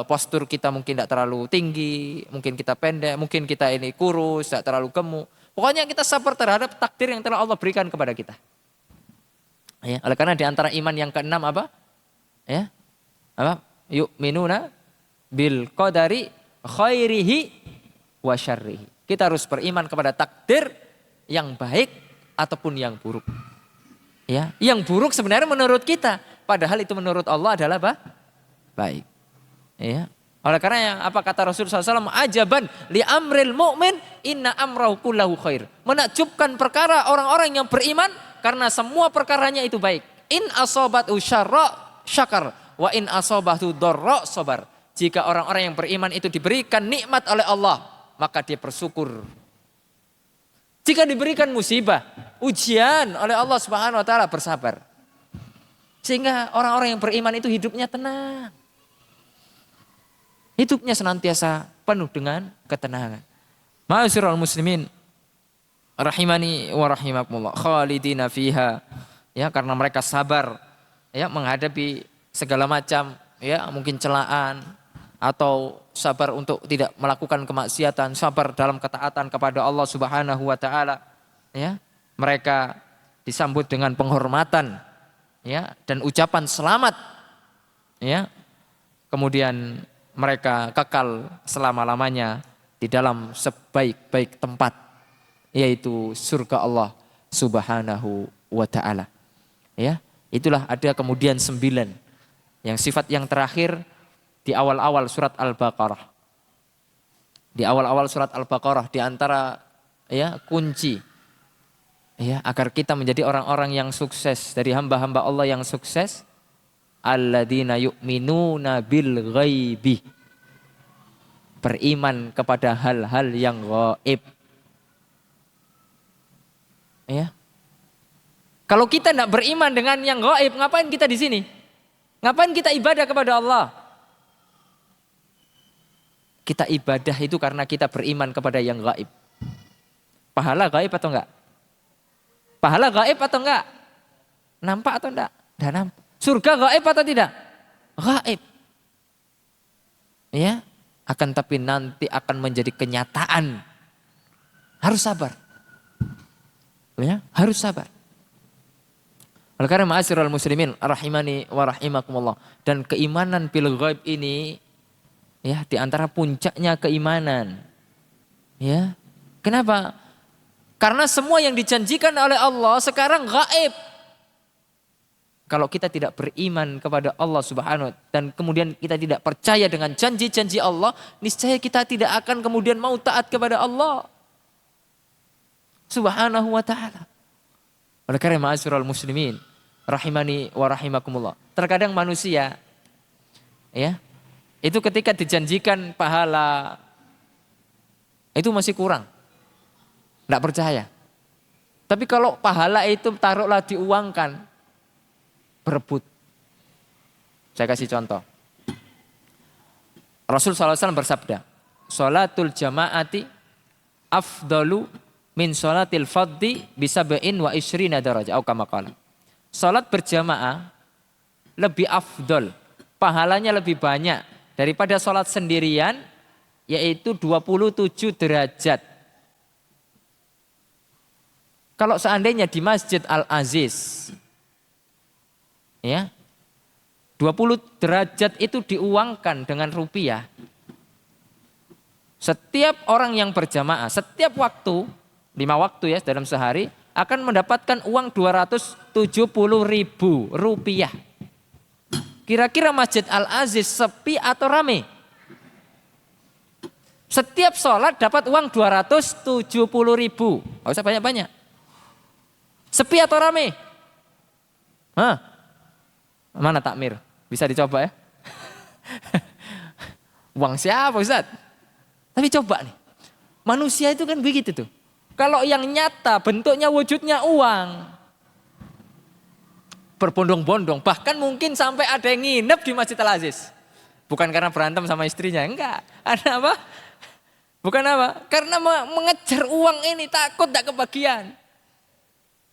postur kita mungkin tidak terlalu tinggi, mungkin kita pendek, mungkin kita ini kurus, tidak terlalu gemuk. Pokoknya kita sabar terhadap takdir yang telah Allah berikan kepada kita. Ya, oleh karena di antara iman yang keenam apa? Ya, apa? Yu'minuna bil qadari khairihi wa syarrihi. Kita harus beriman kepada takdir yang baik ataupun yang buruk. Ya, yang buruk sebenarnya menurut kita, padahal itu menurut Allah adalah apa? Baik. Ya. Oleh karena apa kata Rasulullah SAW? Ajaban li amril mu'min inna amrahu kullahu khair. Menakjubkan perkara orang-orang yang beriman karena semua perkaranya itu baik. In asabatu syarra syakar wa in asabatu dharra sabar. Jika orang-orang yang beriman itu diberikan nikmat oleh Allah, maka dia bersyukur. Jika diberikan musibah, ujian oleh Allah Subhanahu wa taala, bersabar. Sehingga orang-orang yang beriman itu hidupnya tenang. Hidupnya senantiasa penuh dengan ketenangan. Ma'asyiral muslimin rahimani wa rahimakumullah, khalidina fiha. Ya, karena mereka sabar ya menghadapi segala macam ya, mungkin celaan atau sabar untuk tidak melakukan kemaksiatan, sabar dalam ketaatan kepada Allah Subhanahu wa taala. Ya, mereka disambut dengan penghormatan ya dan ucapan selamat. Ya. Kemudian mereka kekal selama-lamanya di dalam sebaik-baik tempat, yaitu surga Allah Subhanahu wa taala. Ya, itulah ada kemudian 9 yang sifat yang terakhir di awal-awal surat Al-Baqarah. Di awal-awal surat Al-Baqarah di antara ya kunci ya agar kita menjadi orang-orang yang sukses, dari hamba-hamba Allah yang sukses, alladzina yu'minuna bil ghaibi. Beriman kepada hal-hal yang gaib. Ya. Kalau kita tidak beriman dengan yang gaib, ngapain kita di sini? Ngapain kita ibadah kepada Allah? Kita ibadah itu karena kita beriman kepada yang gaib. Pahala gaib atau enggak? Pahala gaib atau enggak? Nampak atau enggak? Tidak nampak. Surga gaib atau tidak? Gaib. Ya, akan tapi nanti akan menjadi kenyataan. Harus sabar. Ya, harus sabar. Oleh karena ma'asyiral muslimin rahimani wa rahimakumullah, dan keimanan bil ghaib ini ya di antara puncaknya keimanan. Ya. Kenapa? Karena semua yang dijanjikan oleh Allah sekarang gaib. Kalau kita tidak beriman kepada Allah Subhanahu wa taala dan kemudian kita tidak percaya dengan janji-janji Allah, niscaya kita tidak akan kemudian mau taat kepada Allah Subhanahu wa taala. Oleh karena ma'asyiral muslimin rahimani wa rahimakumullah, terkadang manusia ya itu ketika dijanjikan pahala itu masih kurang, tidak percaya. Tapi kalau pahala itu taruhlah diuangkan, berebut. Saya kasih contoh. Rasul SAW bersabda, sholatul jama'ati afdalu min sholatil faddi bisab'in wa isrina darajah. Atau kama qala. Sholat berjamaah lebih afdol, pahalanya lebih banyak daripada sholat sendirian, yaitu 27 derajat. Kalau seandainya di Masjid Al-Aziz, ya, 20 derajat itu diuangkan dengan rupiah. Setiap orang yang berjamaah, setiap waktu, 5 waktu ya dalam sehari, akan mendapatkan uang 270.000 rupiah. Kira-kira Masjid Al-Aziz sepi atau rame? Setiap sholat dapat uang 270.000. Gak usah banyak-banyak. Sepi atau rame? Hah? Mana takmir? Bisa dicoba ya? Uang siapa Ustaz? Tapi coba nih. Manusia itu kan begitu tuh. Kalau yang nyata bentuknya wujudnya uang. Berbondong-bondong. Bahkan mungkin sampai ada yang nginep di Masjid Al-Aziz. Bukan karena berantem sama istrinya. Enggak. Ada apa? Bukan apa? Karena mengejar uang ini takut tidak kebagian.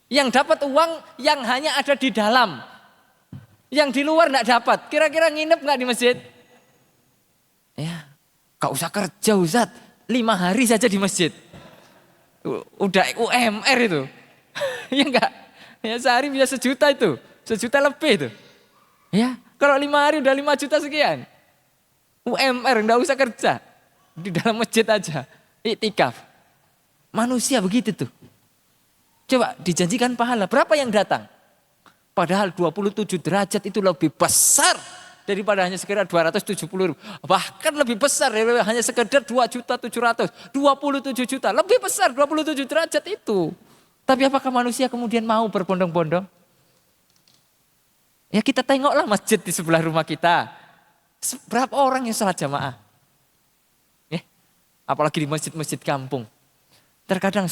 Yang dapat uang yang hanya ada di dalam. Yang di luar tidak dapat. Kira-kira nginep nggak di masjid? Ya, gak usah kerja Ustaz. 5 hari saja di masjid. Udah UMR itu. Ya enggak? Ya sehari bisa 1 juta itu. 1 juta lebih itu. Ya, kalau 5 hari udah 5 juta sekian. UMR enggak usah kerja. Di dalam masjid aja. Iktikaf. Manusia begitu tuh. Coba dijanjikan pahala. Berapa yang datang? Padahal 27 derajat itu lebih besar daripada hanya sekedar 270.000. Bahkan lebih besar daripada hanya sekedar 2.700.000. 27 juta. Lebih besar 27 derajat itu. Tapi apakah manusia kemudian mau berbondong-bondong? Ya kita tengoklah masjid di sebelah rumah kita. Berapa orang yang salat jamaah? Apalagi di masjid-masjid kampung. Terkadang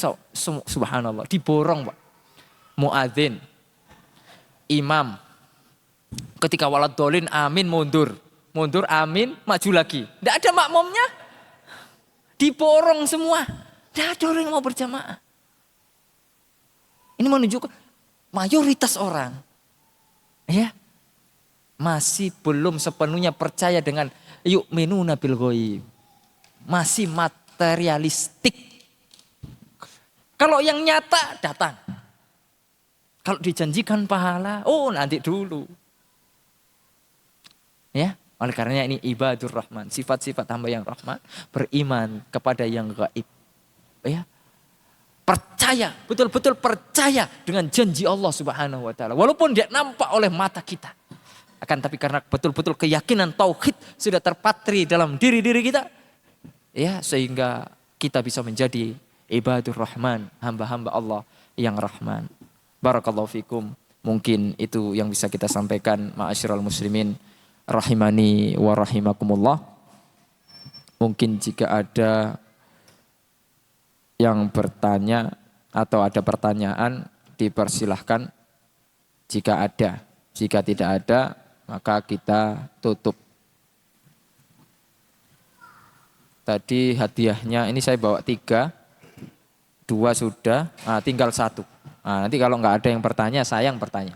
subhanallah diborong Pak. Muadzin, imam. Ketika walad dolin amin mundur. Mundur amin maju lagi. Tidak ada makmumnya. Diborong semua. Tidak ada orang yang mau berjamaah. Ini menunjukkan mayoritas orang. Ya. Masih belum sepenuhnya percaya dengan yu'minuna bil ghaib. Masih materialistik. Kalau yang nyata datang. Kalau dijanjikan pahala, oh nanti dulu. Ya, oleh karenanya ini ibadur rahman, sifat-sifat hamba yang rahman, beriman kepada yang gaib. Ya. Percaya, betul-betul percaya dengan janji Allah Subhanahu wa taala. Walaupun dia nampak oleh mata kita. Akan tapi karena betul-betul keyakinan tauhid sudah terpatri dalam diri-diri kita. Ya, sehingga kita bisa menjadi ibadur rahman, hamba-hamba Allah yang rahman. Barakallahu fikum. Mungkin itu yang bisa kita sampaikan ma'asyiral muslimin rahimani wa rahimakumullah. Mungkin jika ada yang bertanya atau ada pertanyaan dipersilahkan jika ada. Jika tidak ada maka kita tutup. Tadi hadiahnya ini saya bawa 3, 2 sudah, tinggal 1. Nanti kalau nggak ada yang bertanya, saya yang bertanya.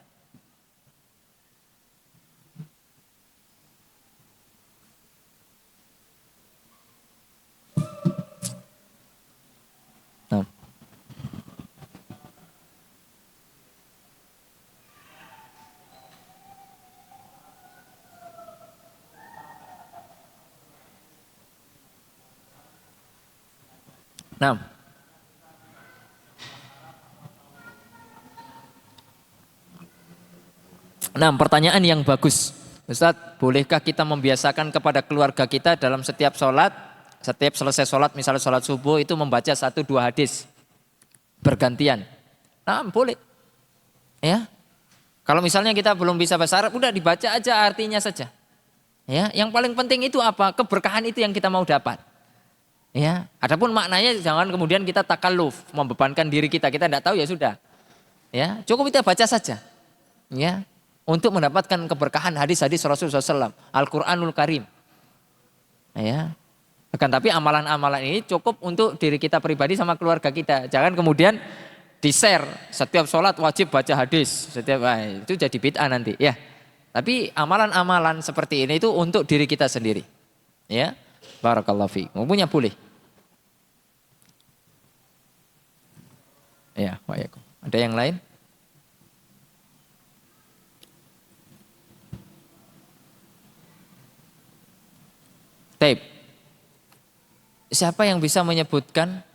Nah. Nah, pertanyaan yang bagus. Ustadz, bolehkah kita membiasakan kepada keluarga kita dalam setiap sholat, setiap selesai sholat, misalnya sholat subuh itu membaca 1-2 hadis bergantian? Nah, boleh. Ya. Kalau misalnya kita belum bisa bahasa Arab, udah dibaca aja artinya saja. Ya, yang paling penting itu apa? Keberkahan itu yang kita mau dapat. Ya, adapun maknanya jangan kemudian kita takalluf, membebankan diri kita tidak tahu ya sudah. Ya, cukup kita baca saja. Ya, untuk mendapatkan keberkahan hadis-hadis Rasulullah SAW, Al-Quranul Karim. Ya, akan tapi amalan-amalan ini cukup untuk diri kita pribadi sama keluarga kita. Jangan kemudian di-share setiap sholat wajib baca hadis, itu jadi bid'ah nanti. Ya, tapi amalan-amalan seperti ini itu untuk diri kita sendiri. Ya. Barakallahu fiik. Punya boleh. Ya, waalaikum. Ada yang lain? Taib. Siapa yang bisa menyebutkan?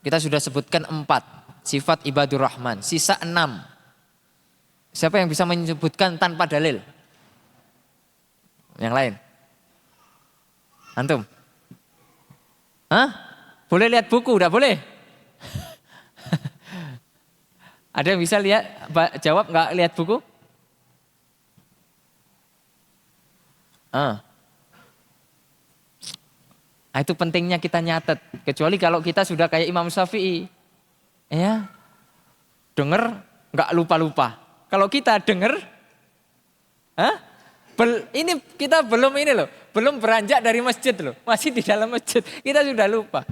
Kita sudah sebutkan 4 sifat ibadur rahman, sisa 6. Siapa yang bisa menyebutkan tanpa dalil? Yang lain? Antum? Hah? Boleh lihat buku, udah boleh? Ada yang bisa lihat, jawab nggak lihat buku? Nah, itu pentingnya kita nyatet. Kecuali kalau kita sudah kayak Imam Syafi'i. Ya, denger nggak lupa-lupa. Kalau kita denger, ini kita belum ini loh, belum beranjak dari masjid loh, masih di dalam masjid, kita sudah lupa.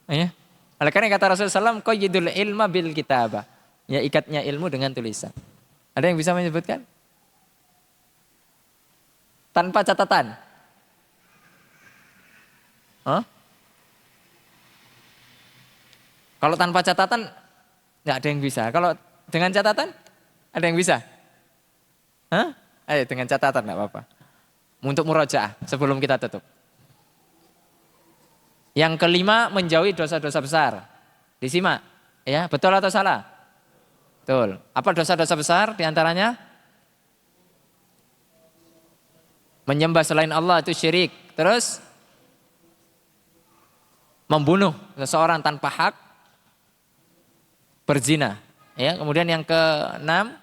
Ya. Oleh karena kata Rasulullah SAW, qayyidul ilma bil kitabah. Ya, ikatnya ilmu dengan tulisan. Ada yang bisa menyebutkan? Tanpa catatan. Kalau tanpa catatan, nggak ada yang bisa. Kalau dengan catatan, ada yang bisa? Ayo dengan catatan nggak apa-apa. Untuk murojaah sebelum kita tutup. Yang kelima, menjauhi dosa-dosa besar. Disimak, ya betul atau salah? Betul. Apa dosa-dosa besar diantaranya? Menyembah selain Allah itu syirik. Terus membunuh seseorang tanpa hak, berzina. Ya, kemudian yang keenam,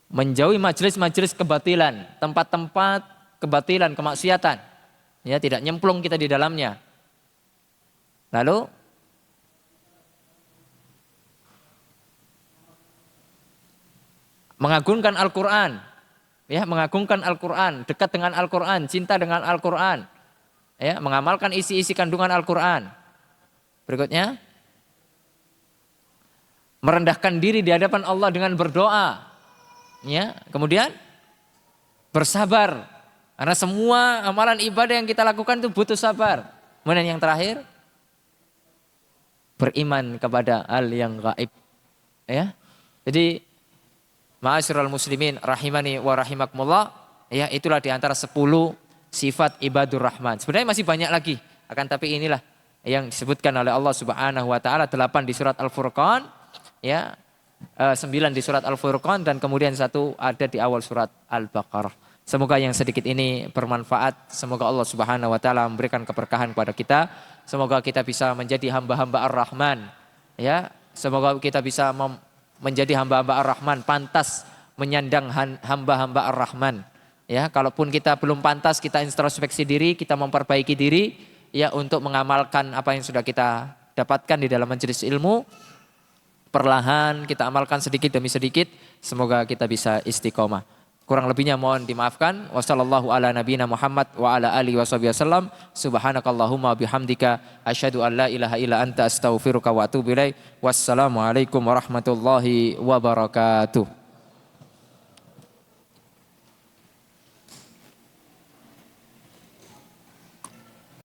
menjauhi majelis-majelis kebatilan, tempat-tempat kebatilan, kemaksiatan. Ya, tidak nyemplung kita di dalamnya. Lalu mengagungkan Al-Quran. Ya, mengagungkan Al-Quran, dekat dengan Al-Quran, cinta dengan Al-Quran. Ya, mengamalkan isi-isi kandungan Al-Quran. Berikutnya, merendahkan diri di hadapan Allah dengan berdoa. Ya, kemudian bersabar. Karena semua amalan ibadah yang kita lakukan itu butuh sabar. Kemudian yang terakhir, beriman kepada hal yang gaib. Ya. Jadi ma'asyiral muslimin rahimani wa rahimakumullah, ya itulah di antara 10 sifat ibadur rahman. Sebenarnya masih banyak lagi, akan tapi inilah yang disebutkan oleh Allah Subhanahu wa taala, 8 di surat Al-Furqan, ya. 9 di surat Al-Furqan dan kemudian 1 ada di awal surat Al-Baqarah. Semoga yang sedikit ini bermanfaat. Semoga Allah Subhanahu wa taala memberikan keberkahan kepada kita. Semoga kita bisa menjadi hamba-hamba Ar-Rahman. Ya, semoga kita bisa menjadi hamba-hamba Ar-Rahman, pantas menyandang hamba-hamba Ar-Rahman. Ya, kalaupun kita belum pantas, kita introspeksi diri, kita memperbaiki diri ya untuk mengamalkan apa yang sudah kita dapatkan di dalam majelis ilmu. Perlahan kita amalkan sedikit demi sedikit, semoga kita bisa istiqomah. Kurang lebihnya mohon dimaafkan. Wassallallahu ala nabiyina Muhammad wa ala alihi wasallam. Subhanakallahumma bihamdika asyhadu an la ilaha illa anta astaghfiruka wa atubu ilaik. Wassalamualaikum warahmatullahi wabarakatuh.